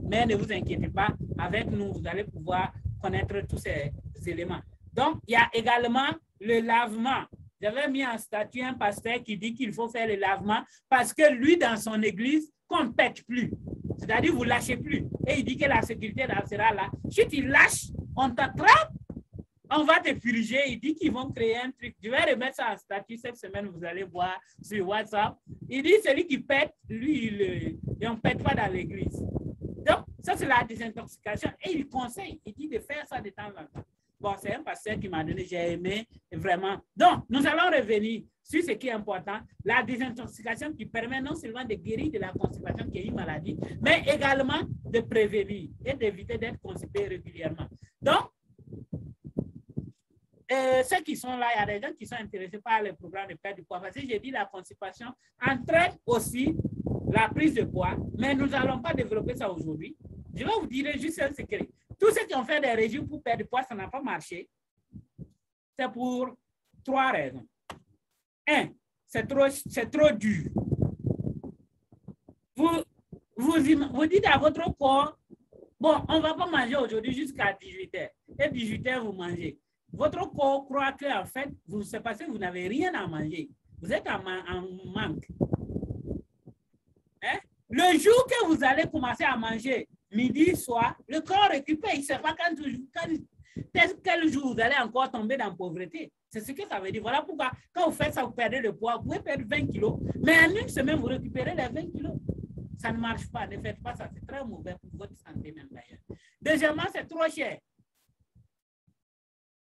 Mais ne vous inquiétez pas, avec nous, vous allez pouvoir connaître tous ces éléments. Donc, il y a également le lavement. J'avais mis en statut un pasteur qui dit qu'il faut faire le lavement parce que lui, dans son église, qu'on ne pète plus. C'est-à-dire, vous ne lâchez plus. Et il dit que la sécurité là, sera là. Si tu lâches, on t'attrape, on va te purger. Il dit qu'ils vont créer un truc. Je vais remettre ça en statut cette semaine, vous allez voir sur WhatsApp. Il dit, celui qui pète, lui, on ne pète pas dans l'église. Donc, ça, c'est la désintoxication. Et il conseille, il dit de faire ça de temps en temps. Bon, c'est un pasteur qui m'a donné, j'ai aimé, vraiment. Donc, nous allons revenir sur ce qui est important, la désintoxication qui permet non seulement de guérir de la constipation qui est une maladie, mais également de prévenir et d'éviter d'être constipé régulièrement. Donc, ceux qui sont là, il y a des gens qui sont intéressés par le programme de perte de poids. Parce que j'ai dit la constipation entraîne aussi la prise de poids, mais nous n'allons pas développer ça aujourd'hui. Je vais vous dire juste un secret. Tous ceux qui ont fait des régimes pour perdre du poids, ça n'a pas marché. C'est pour 3 raisons. 1, c'est trop dur. Vous dites à votre corps, bon, on ne va pas manger aujourd'hui jusqu'à 18h. Et 18h, vous mangez. Votre corps croit qu'en fait, c'est parce que vous n'avez rien à manger. Vous êtes en manque. Hein? Le jour que vous allez commencer à manger, midi, soir, le corps récupère. Il ne sait pas quel jour vous allez encore tomber dans la pauvreté. C'est ce que ça veut dire. Voilà pourquoi, quand vous faites ça, vous perdez le poids. Vous pouvez perdre 20 kilos, mais en une semaine, vous récupérez les 20 kilos. Ça ne marche pas. Ne faites pas ça. C'est très mauvais pour votre santé même d'ailleurs. Deuxièmement, c'est trop cher.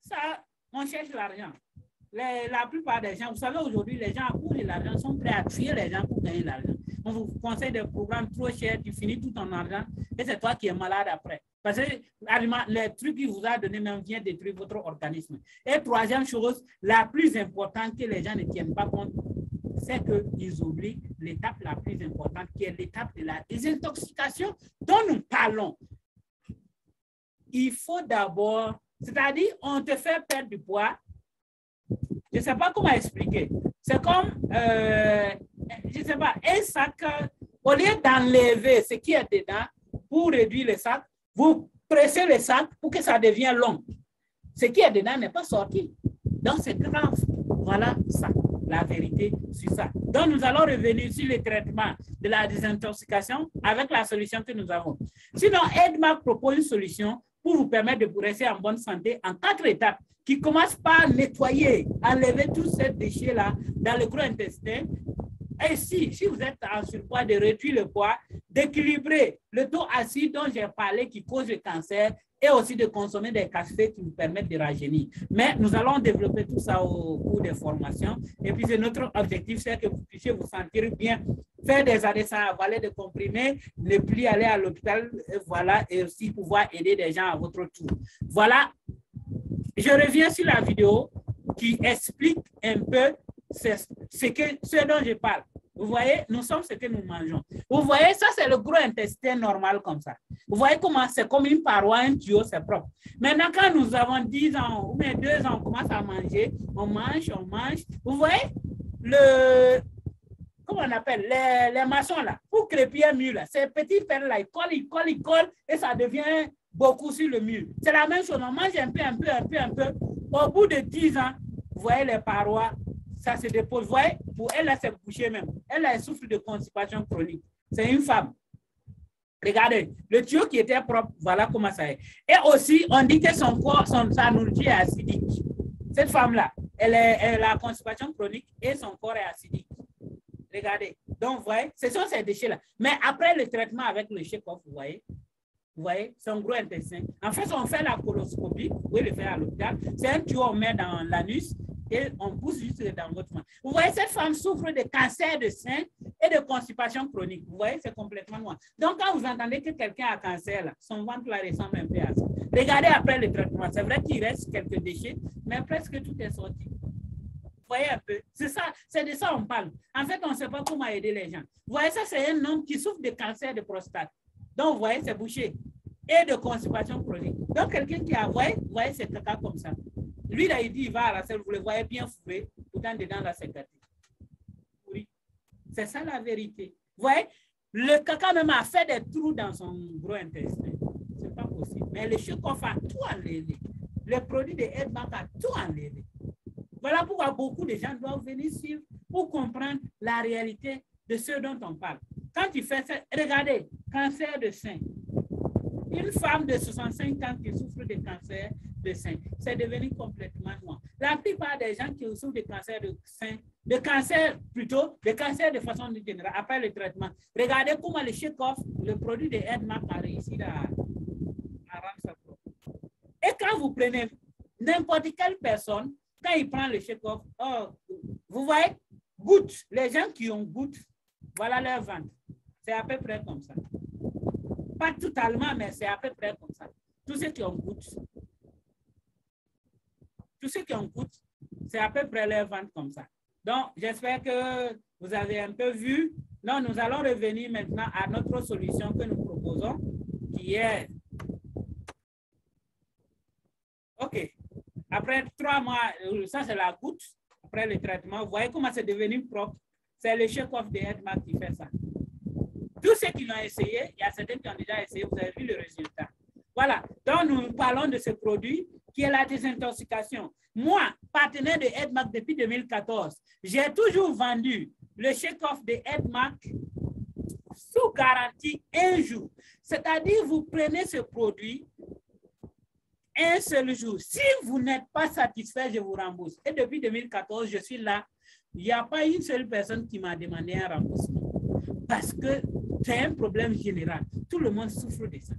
Ça, on cherche l'argent. La plupart des gens, vous savez, aujourd'hui, les gens, pour l'argent, sont prêts à tuer les gens pour gagner l'argent. On vous conseille des programmes trop chers, tu finis tout ton argent et c'est toi qui es malade après. Parce que les trucs qu'il vous a donné même vient détruire votre organisme. Et troisième chose, la plus importante que les gens ne tiennent pas compte, c'est qu'ils oublient l'étape la plus importante qui est l'étape de la désintoxication dont nous parlons. Il faut d'abord, c'est-à-dire on te fait perdre du poids. Je ne sais pas comment expliquer. C'est comme, je ne sais pas, un sac, au lieu d'enlever ce qui est dedans pour réduire le sac, vous pressez le sac pour que ça devienne long. Ce qui est dedans n'est pas sorti. Donc, c'est grave. Voilà ça, la vérité sur ça. Donc, nous allons revenir sur le traitement de la désintoxication avec la solution que nous avons. Sinon, EdMac propose une solution pour vous permettre de rester en bonne santé en 4 étapes qui commencent par nettoyer, enlever tous ces déchets-là dans le gros intestin. Et si vous êtes en surpoids, de réduire le poids, d'équilibrer le taux acide dont j'ai parlé qui cause le cancer et aussi de consommer des cafés qui vous permettent de rajeunir. Mais nous allons développer tout ça au cours des formations. Et puis, notre objectif, c'est que vous puissiez vous sentir bien, faire des années sans avaler de comprimés, ne plus aller à l'hôpital, voilà, et aussi pouvoir aider des gens à votre tour. Voilà, je reviens sur la vidéo qui explique un peu ce dont je parle. Vous voyez, nous sommes ce que nous mangeons. Vous voyez, ça, c'est le gros intestin normal comme ça. Vous voyez comment c'est comme une paroi, un tuyau, c'est propre. Maintenant, quand nous avons 10 ans ou même 2 ans, on commence à manger, on mange. Vous voyez, comment on appelle, les maçons là, pour crépiller un mur là, ces petits pelles là, ils collent, et ça devient beaucoup sur le mur. C'est la même chose, on mange un peu. Au bout de 10 ans, vous voyez les parois, ça se dépose. Vous voyez, pour elle, là, c'est bouché même. Elle souffre de constipation chronique. C'est une femme. Regardez, le tuyau qui était propre, voilà comment ça est. Et aussi, on dit que son corps, sa nourriture est acidique. Cette femme-là, elle a la constipation chronique et son corps est acidique. Regardez. Donc, vous voyez, ce sont ces déchets-là. Mais après le traitement avec le check-off, vous voyez, c'est un gros intestin. En fait, on fait la coloscopie, vous pouvez le faire à l'hôpital. C'est un tuyau qu'on met dans l'anus et on pousse juste dans votre main. Vous voyez, cette femme souffre de cancer de sein et de constipation chronique. Vous voyez, c'est complètement noir. Donc, quand vous entendez que quelqu'un a cancer, là, son ventre là ressemble un peu à ça. Regardez après le traitement. C'est vrai qu'il reste quelques déchets, mais presque tout est sorti. Vous voyez un peu, c'est ça, c'est de ça qu'on parle. En fait, on ne sait pas comment aider les gens. Vous voyez, ça, c'est un homme qui souffre de cancer de prostate. Donc, vous voyez, c'est bouché. Et de constipation chronique. Donc, quelqu'un qui a, vous voyez, c'est caca comme ça. Lui, là, il dit, il va à la selle, vous le voyez bien fourré, pourtant dedans, là, c'est gâté. Oui. C'est ça la vérité. Vous voyez, le caca même a fait des trous dans son gros intestin. C'est pas possible. Mais le check-off a tout enlevé. Le produit de Headmark a tout enlevé. Voilà pourquoi beaucoup de gens doivent venir suivre pour comprendre la réalité de ce dont on parle. Quand tu fais ça, regardez, cancer de sein. Une femme de 65 ans qui souffre de cancer de sein, c'est devenu complètement noir. La plupart des gens qui souffrent de cancer de sein, de cancer de façon générale, après le traitement, regardez comment le check-off, le produit de Headmark a réussi à rendre ça propre. Et quand vous prenez n'importe quelle personne, quand il prend le check-off, vous voyez, goutte, les gens qui ont goutte, voilà leur ventre. C'est à peu près comme ça. Pas totalement, mais c'est à peu près comme ça. Tous ceux qui ont goutte, c'est à peu près leur ventre comme ça. Donc, j'espère que vous avez un peu vu. Donc, nous allons revenir maintenant à notre solution que nous proposons, qui est... OK. Après 3 mois, ça c'est la goutte, après le traitement, vous voyez comment c'est devenu propre. C'est le check-off de Headmark qui fait ça. Tous ceux qui l'ont essayé, il y a certains qui ont déjà essayé, vous avez vu le résultat. Voilà, donc nous parlons de ce produit qui est la désintoxication. Moi, partenaire de Headmark depuis 2014, j'ai toujours vendu le check-off de Headmark sous garantie 1 jour. C'est-à-dire, vous prenez ce produit un seul jour. Si vous n'êtes pas satisfait, je vous rembourse. Et depuis 2014, je suis là. Il n'y a pas une seule personne qui m'a demandé un remboursement. Parce que c'est un problème général. Tout le monde souffre de ça.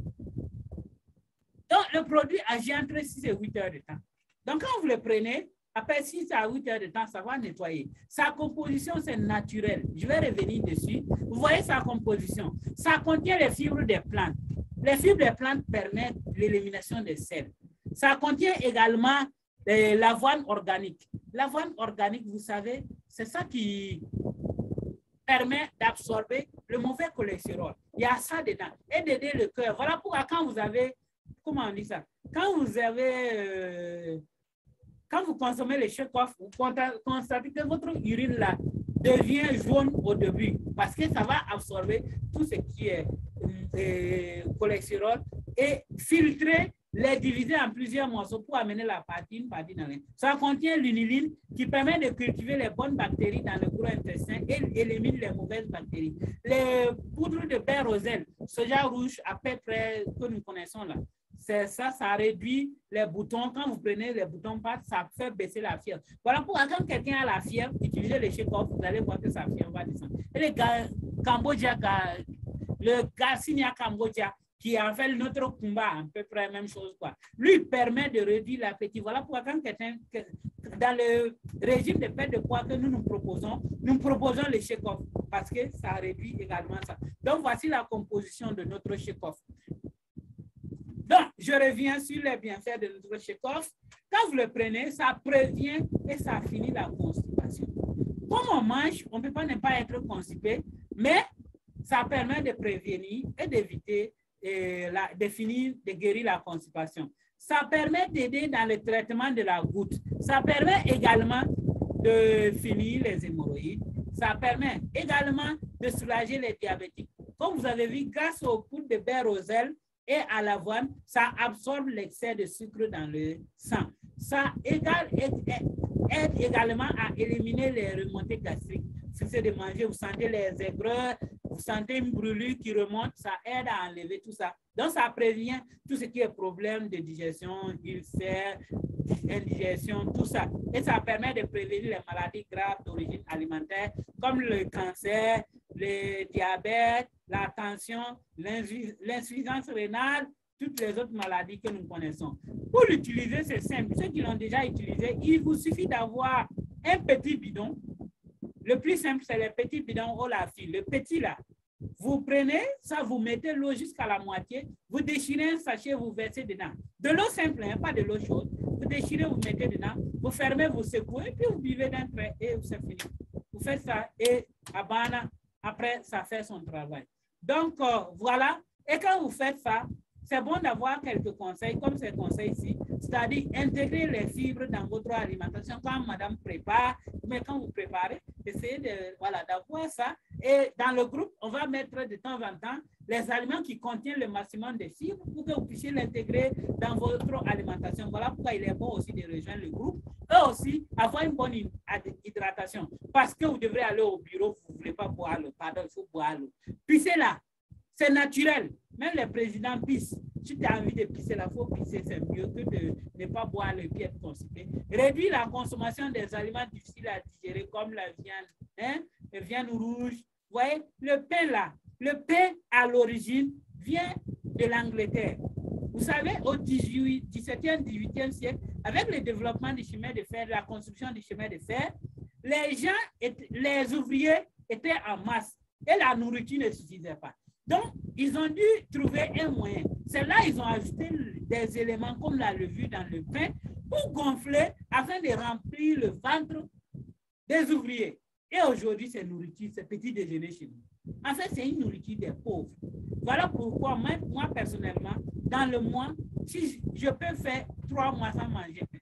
Donc, le produit agit entre 6 et 8 heures de temps. Donc, quand vous le prenez, après 6 à 8 heures de temps, ça va nettoyer. Sa composition, c'est naturel. Je vais revenir dessus. Vous voyez sa composition. Ça contient les fibres des plantes. Les fibres des plantes permettent l'élimination des sels. Ça contient également l'avoine organique. L'avoine organique, vous savez, c'est ça qui permet d'absorber le mauvais cholestérol. Il y a ça dedans. Et d'aider le cœur. Voilà pourquoi quand vous avez, comment on dit ça? Quand vous consommez le check-off, vous constatez que votre urine là devient jaune au début parce que ça va absorber tout ce qui est cholestérol et filtrer, les diviser en plusieurs morceaux pour amener la partie dans l'intestin. Ça contient l'uniline qui permet de cultiver les bonnes bactéries dans le gros intestin et élimine les mauvaises bactéries. Les poudres de baie roselle, soja rouge à peu près que nous connaissons là, ça réduit les boutons. Quand vous prenez les boutons pattes, ça fait baisser la fièvre. Voilà pourquoi quand quelqu'un a la fièvre, utilisez le Check-Off, vous allez voir que sa fièvre va descendre. Et le Garcinia Cambodia, qui a fait notre combat, à peu près la même chose, quoi, lui permet de réduire l'appétit. Voilà pourquoi quand quelqu'un, dans le régime de perte de poids que nous proposons le Check-Off, parce que ça réduit également ça. Donc, voici la composition de notre Check-Off. Donc, je reviens sur les bienfaits de notre Check-Off. Quand vous le prenez, ça prévient et ça finit la constipation. Comme on mange, on ne peut pas ne pas être constipé, mais ça permet de prévenir et d'éviter, de guérir la constipation. Ça permet d'aider dans le traitement de la goutte. Ça permet également de finir les hémorroïdes. Ça permet également de soulager les diabétiques. Comme vous avez vu, grâce aux poudres de beurre aux ailes et à l'avoine, ça absorbe l'excès de sucre dans le sang. Ça aide également à éliminer les remontées gastriques. Si c'est de manger, vous sentez les aigreurs, vous sentez une brûlure qui remonte, ça aide à enlever tout ça. Donc, ça prévient tout ce qui est problème de digestion, ulcère, indigestion, tout ça. Et ça permet de prévenir les maladies graves d'origine alimentaire, comme le cancer, le diabète, la tension, l'insuffisance rénale, toutes les autres maladies que nous connaissons. Pour l'utiliser, c'est simple. Ceux qui l'ont déjà utilisé, il vous suffit d'avoir un petit bidon. Le plus simple, c'est le petit bidon au lave-fil, le petit là. Vous prenez ça, vous mettez l'eau jusqu'à la moitié, vous déchirez un sachet, vous versez dedans. De l'eau simple, hein, pas de l'eau chaude. Vous déchirez, vous mettez dedans, vous fermez, vous secouez, puis vous buvez d'un trait et c'est fini. Vous faites ça et après, ça fait son travail. Donc, voilà. Et quand vous faites ça, c'est bon d'avoir quelques conseils, comme ces conseils ici, c'est-à-dire intégrer les fibres dans votre alimentation quand madame prépare, mais quand vous préparez, essayez d'avoir ça. Et dans le groupe, on va mettre de temps en temps les aliments qui contiennent le maximum de fibres pour que vous puissiez l'intégrer dans votre alimentation. Voilà pourquoi il est bon aussi de rejoindre le groupe et aussi avoir une bonne hydratation. Parce que vous devrez aller au bureau, vous ne voulez pas boire l'eau, pardon, il faut boire l'eau. Pissez là, c'est naturel. Même les présidents pissent. Si tu as envie de pisser, il faut pisser, c'est mieux que de ne pas boire le pied être constipé. Réduire la consommation des aliments difficiles à digérer comme la viande, hein, la viande rouge. Vous voyez, le pain là, le pain à l'origine vient de l'Angleterre. Vous savez, au 17e, 18e siècle, avec le développement du chemin de fer, la construction du chemin de fer, les ouvriers étaient en masse et la nourriture ne suffisait pas. Donc, ils ont dû trouver un moyen. C'est là qu'ils ont ajouté des éléments comme la levure dans le pain pour gonfler afin de remplir le ventre des ouvriers. Et aujourd'hui, c'est nourriture, c'est petit déjeuner chez nous. En fait, c'est une nourriture des pauvres. Voilà pourquoi moi personnellement, dans le mois, si je peux faire 3 mois sans manger pain.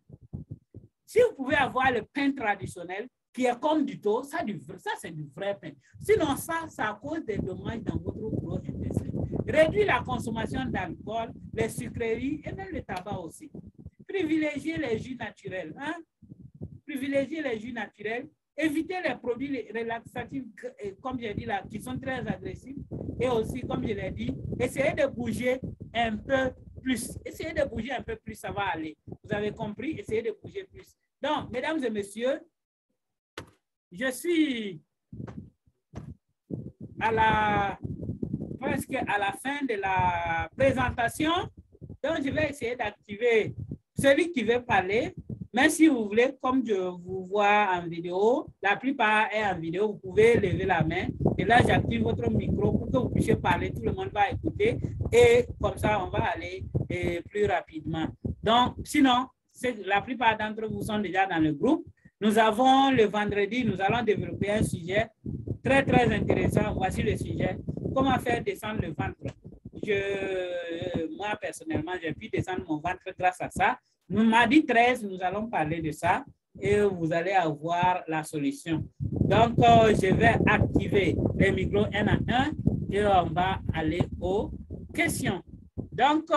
Si vous pouvez avoir le pain traditionnel, qui est comme du taux, ça c'est du vrai pain. Sinon, ça cause des dommages dans votre gros intestin. Réduire la consommation d'alcool, les sucreries et même le tabac aussi. Privilégier les jus naturels. Hein? Privilégier les jus naturels. Éviter les produits relaxatifs, comme j'ai dit là, qui sont très agressifs. Et aussi, comme je l'ai dit, essayez de bouger un peu plus. Essayez de bouger un peu plus, ça va aller. Vous avez compris? Essayez de bouger plus. Donc, mesdames et messieurs, je suis presque à la fin de la présentation. Donc, je vais essayer d'activer celui qui veut parler. Mais si vous voulez, comme je vous vois en vidéo, la plupart est en vidéo, vous pouvez lever la main. Et là, j'active votre micro pour que vous puissiez parler. Tout le monde va écouter. Et comme ça, on va aller plus rapidement. Donc, sinon, la plupart d'entre vous sont déjà dans le groupe. Nous avons le vendredi, nous allons développer un sujet très, très intéressant. Voici le sujet. Comment faire descendre le ventre? Moi, personnellement, j'ai pu descendre mon ventre grâce à ça. Mardi 13, nous allons parler de ça et vous allez avoir la solution. Donc, je vais activer les micros un à un et on va aller aux questions. Donc,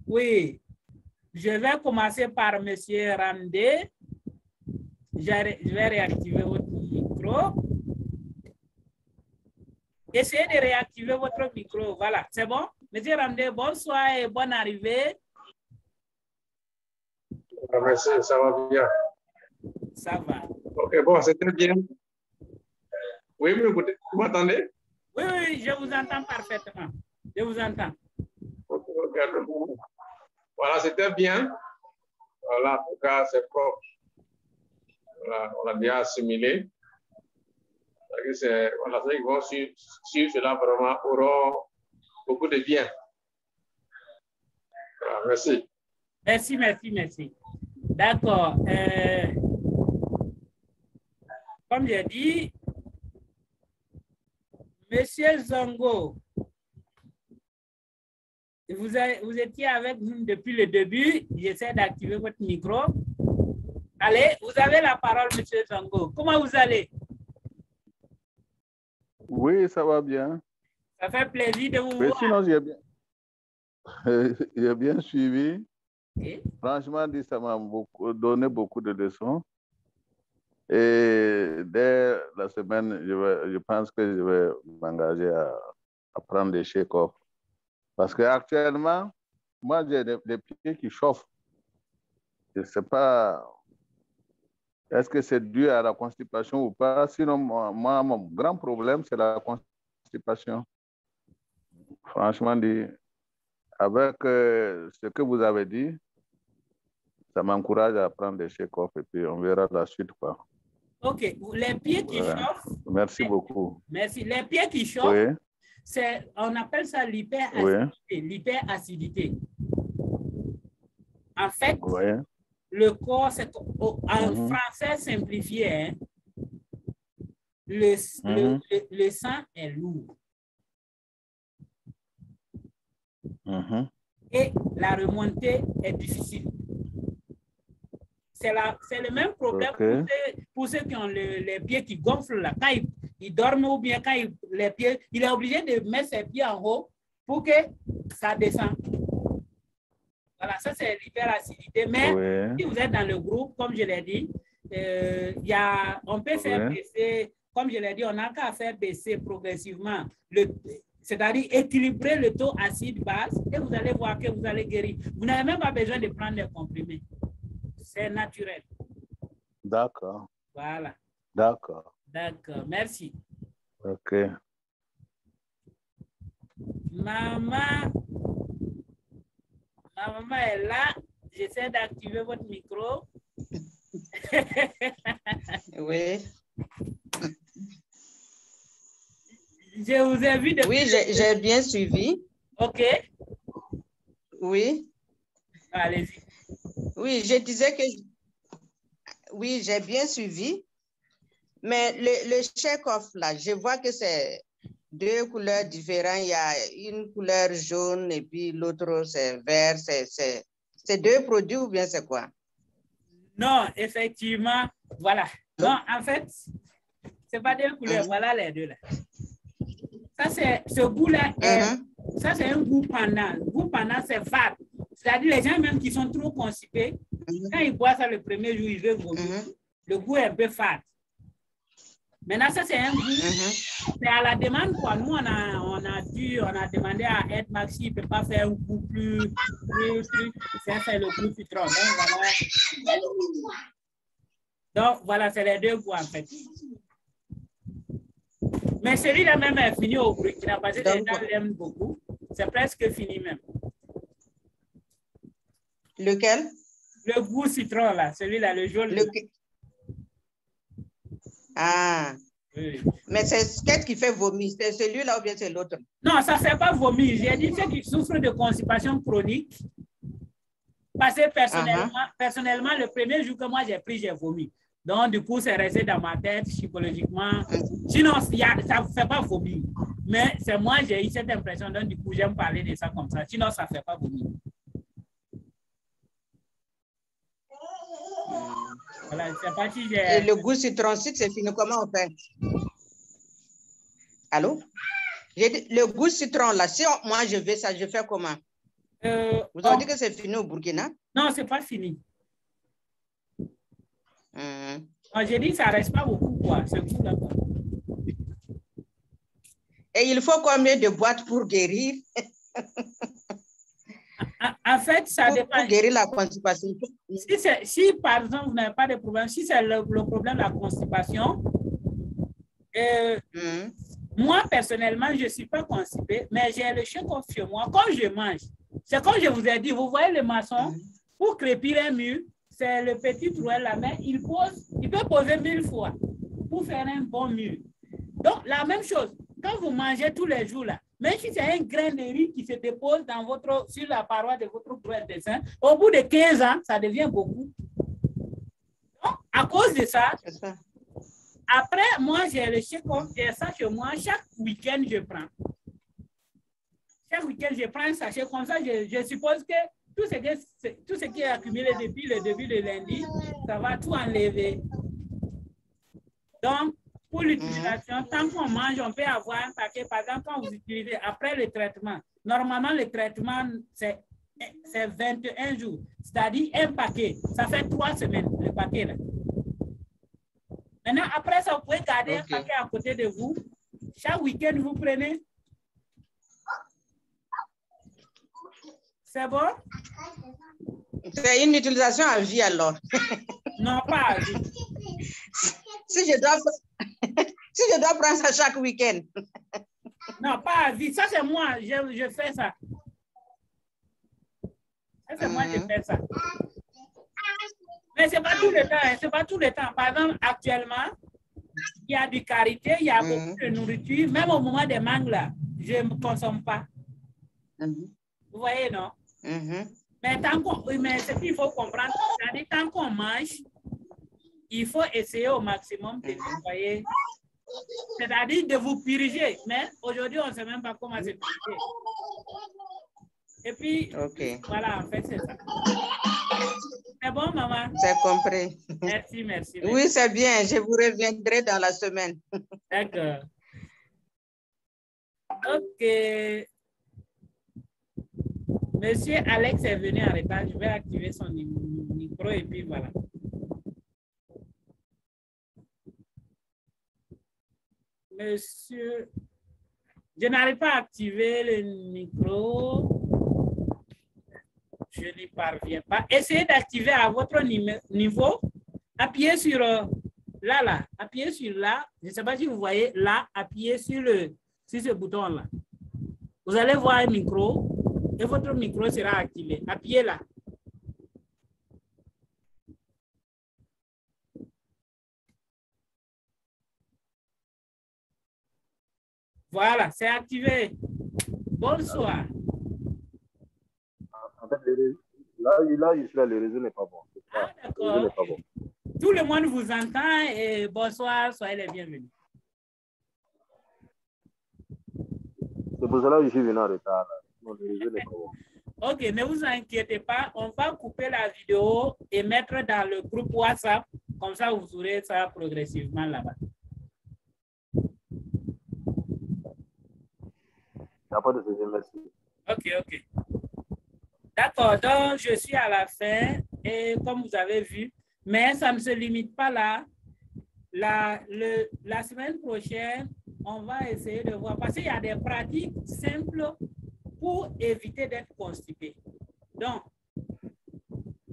oui, je vais commencer par M. Randé. Je vais réactiver votre micro. Essayez de réactiver votre micro. Voilà, c'est bon? Monsieur Ramde, bonsoir et bonne arrivée. Merci, ça va bien. Ça va. Ok, bon, c'était bien. Oui, vous m'entendez? Oui, oui, je vous entends parfaitement. Je vous entends. Voilà, c'était bien. Voilà, en tout cas, c'est propre. Voilà, on a bien assimilé. Voilà, ceux qui vont suivre cela vraiment auront beaucoup de bien. Voilà, merci. Merci, merci, merci. D'accord. Comme j'ai dit, Monsieur Zongo, vous étiez avec nous depuis le début. J'essaie d'activer votre micro. Allez, vous avez la parole, Monsieur Zongo. Comment vous allez? Oui, ça va bien. Ça fait plaisir de vous Mais voir. sinon, j'ai bien suivi. Okay. Franchement, ça m'a donné beaucoup de leçons. Et dès la semaine, je pense que je vais m'engager à prendre des Chekhov. Parce qu'actuellement, moi, j'ai des pieds qui chauffent. Je ne sais pas, est-ce que c'est dû à la constipation ou pas. Sinon, moi mon grand problème, c'est la constipation. Franchement, avec ce que vous avez dit, ça m'encourage à prendre des Chekhov et puis on verra la suite, quoi. OK. Les pieds qui chauffent. Merci beaucoup. Merci. Les pieds qui chauffent, oui. On appelle ça l'hyperacidité. Oui. L'hyperacidité. En fait, oui. Le corps, c'est en français simplifié, hein, le sang est lourd. Et la remontée est difficile. C'est le même problème pour ceux qui ont les pieds qui gonflent là. Quand ils dorment ou bien quand les pieds, il est obligé de mettre ses pieds en haut pour que ça descende. Voilà, ça c'est l'hyperacidité. Mais si vous êtes dans le groupe, comme je l'ai dit, on peut faire baisser, comme je l'ai dit, on n'a qu'à faire baisser progressivement, c'est-à-dire équilibrer le taux acide base et vous allez voir que vous allez guérir. Vous n'avez même pas besoin de prendre des comprimés. C'est naturel. D'accord. Voilà. D'accord. D'accord, merci. OK. Ma maman est là. J'essaie d'activer votre micro. Oui. Je vous ai vu depuis... Oui, j'ai bien suivi. OK. Oui. Allez-y. Oui, je disais que... Oui, j'ai bien suivi. Mais le Chekhov, là, je vois que c'est 2 couleurs différentes. Il y a une couleur jaune et puis l'autre, c'est vert. C'est 2 produits ou bien c'est quoi? Non, effectivement, voilà. Non, en fait, c'est pas 2 couleurs. Voilà les 2 là. Ça, c'est ce goût-là. Ça, c'est un goût pendant. Le goût pendant, c'est fade. C'est-à-dire les gens même qui sont trop constipés, quand ils boivent ça le premier jour, ils veulent vomir. Le goût est un peu fade. Maintenant, ça, c'est un goût. C'est à la demande, quoi. Nous, on a demandé à Ed Maxi, il ne peut pas faire un goût plus c'est le goût citron. Donc, voilà, c'est les 2 goûts, en fait. Mais celui-là même est fini au Burkina parce que les gens l'aiment beaucoup. C'est presque fini même. Lequel? Le goût citron, là. Celui-là, le jaune. Ah. Oui. Mais c'est qu'est-ce qui fait vomir? C'est celui-là ou bien c'est l'autre? Non, ça ne fait pas vomir. J'ai dit ceux qui souffrent de constipation chronique. Parce que personnellement, le premier jour que moi j'ai pris, j'ai vomi. Donc, du coup, c'est resté dans ma tête psychologiquement. Sinon, ça ne fait pas vomir. Mais c'est moi, j'ai eu cette impression. Donc, du coup, j'aime parler de ça comme ça. Sinon, ça ne fait pas vomir. Voilà, c'est parti. Et le goût citron-cite, c'est fini. Comment on fait? Allô? Le goût citron, là, si moi je veux ça, je fais comment? Vous avez dit que c'est fini au Burkina? Non, ce n'est pas fini. J'ai dit que ça ne reste pas beaucoup, quoi. C'est tout d'accord. Et il faut combien de boîtes pour guérir? En fait, ça dépend. Pour guérir la constipation. Si par exemple, vous n'avez pas de problème, si c'est le problème de la constipation, moi, personnellement, je ne suis pas constipée, mais j'ai le Check-off chez moi. Quand je mange, c'est comme je vous ai dit, vous voyez le maçon, pour crépir un mur, c'est le petit trou à la main, il peut poser 1000 fois pour faire un bon mur. Donc, la même chose, quand vous mangez tous les jours, là, même si c'est un grain de riz qui se dépose sur la paroi de votre gros intestin, au bout de 15 ans, ça devient beaucoup. Donc, à cause de ça, après, moi, j'ai le Check-off, j'ai ça chez moi, chaque week-end, je prends. Chaque week-end, je prends un sachet comme ça, je suppose que tout ce qui est accumulé depuis le début de lundi, ça va tout enlever. Donc, pour l'utilisation, tant qu'on mange, on peut avoir un paquet. Par exemple, quand vous utilisez après le traitement, normalement, le traitement, c'est 21 jours. C'est-à-dire un paquet. Ça fait 3 semaines, le paquet là. Maintenant, après ça, vous pouvez garder un paquet à côté de vous. Chaque week-end, vous prenez. C'est bon? C'est une utilisation à vie alors. Non, pas à vie. Si je dois prendre ça chaque week-end. Non, pas à vie. Ça, c'est moi. Je fais ça. Ça, c'est moi, je fais ça. Mais ce n'est pas tout le temps. C'est pas tout le temps. Par exemple, actuellement, il y a du karité, il y a beaucoup de nourriture. Même au moment des mangues, là, je ne consomme pas. Vous voyez, non? Mais ce qu'il faut comprendre, c'est-à-dire tant qu'on mange, il faut essayer au maximum de nettoyer. C'est-à-dire de vous purger. Mais aujourd'hui, on ne sait même pas comment se purger. Et puis, voilà, en fait, c'est ça. C'est bon, maman? C'est compris. Merci, merci. Oui, c'est bien. Je vous reviendrai dans la semaine. D'accord. OK. Monsieur Alex est venu en retard. Je vais activer son micro et puis voilà. Monsieur, je n'arrive pas à activer le micro. Je n'y parviens pas. Essayez d'activer à votre niveau. Appuyez sur là. Appuyez sur là. Je ne sais pas si vous voyez là. Appuyez sur ce bouton-là. Vous allez voir un micro et votre micro sera activé. Appuyez là. Voilà, c'est activé. Bonsoir. En fait, là, le réseau n'est pas bon. Ah, d'accord. Bon. Tout le monde vous entend et bonsoir, soyez les bienvenus. C'est pour cela que je suis venu en retard. Non, le réseau n'est pas bon. OK, ne vous inquiétez pas. On va couper la vidéo et mettre dans le groupe WhatsApp. Comme ça, vous aurez ça progressivement là-bas. Il n'y a pas de souci, merci. OK. D'accord, donc je suis à la fin et comme vous avez vu, mais ça ne se limite pas là. La semaine prochaine, on va essayer de voir, parce qu'il y a des pratiques simples pour éviter d'être constipé. Donc,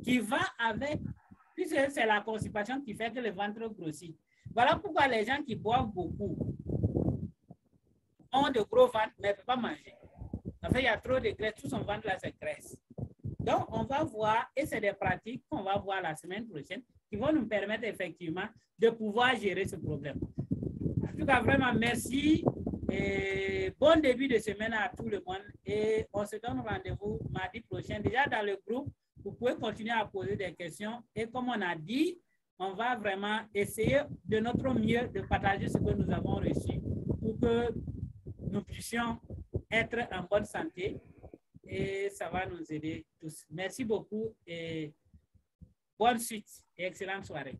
qui va avec, puisque c'est la constipation qui fait que le ventre grossit. Voilà pourquoi les gens qui boivent beaucoup ont de gros ventres, mais ne peuvent pas manger. En fait, il y a trop de graisse, tout son ventre là, c'est graisse. Donc, on va voir, et c'est des pratiques qu'on va voir la semaine prochaine, qui vont nous permettre effectivement de pouvoir gérer ce problème. En tout cas, vraiment, merci. Et bon début de semaine à tout le monde. Et on se donne rendez-vous mardi prochain. Déjà dans le groupe, vous pouvez continuer à poser des questions. Et comme on a dit, on va vraiment essayer de notre mieux de partager ce que nous avons reçu pour que nous puissions être en bonne santé. Et ça va nous aider tous. Merci beaucoup et bonne suite et excellente soirée.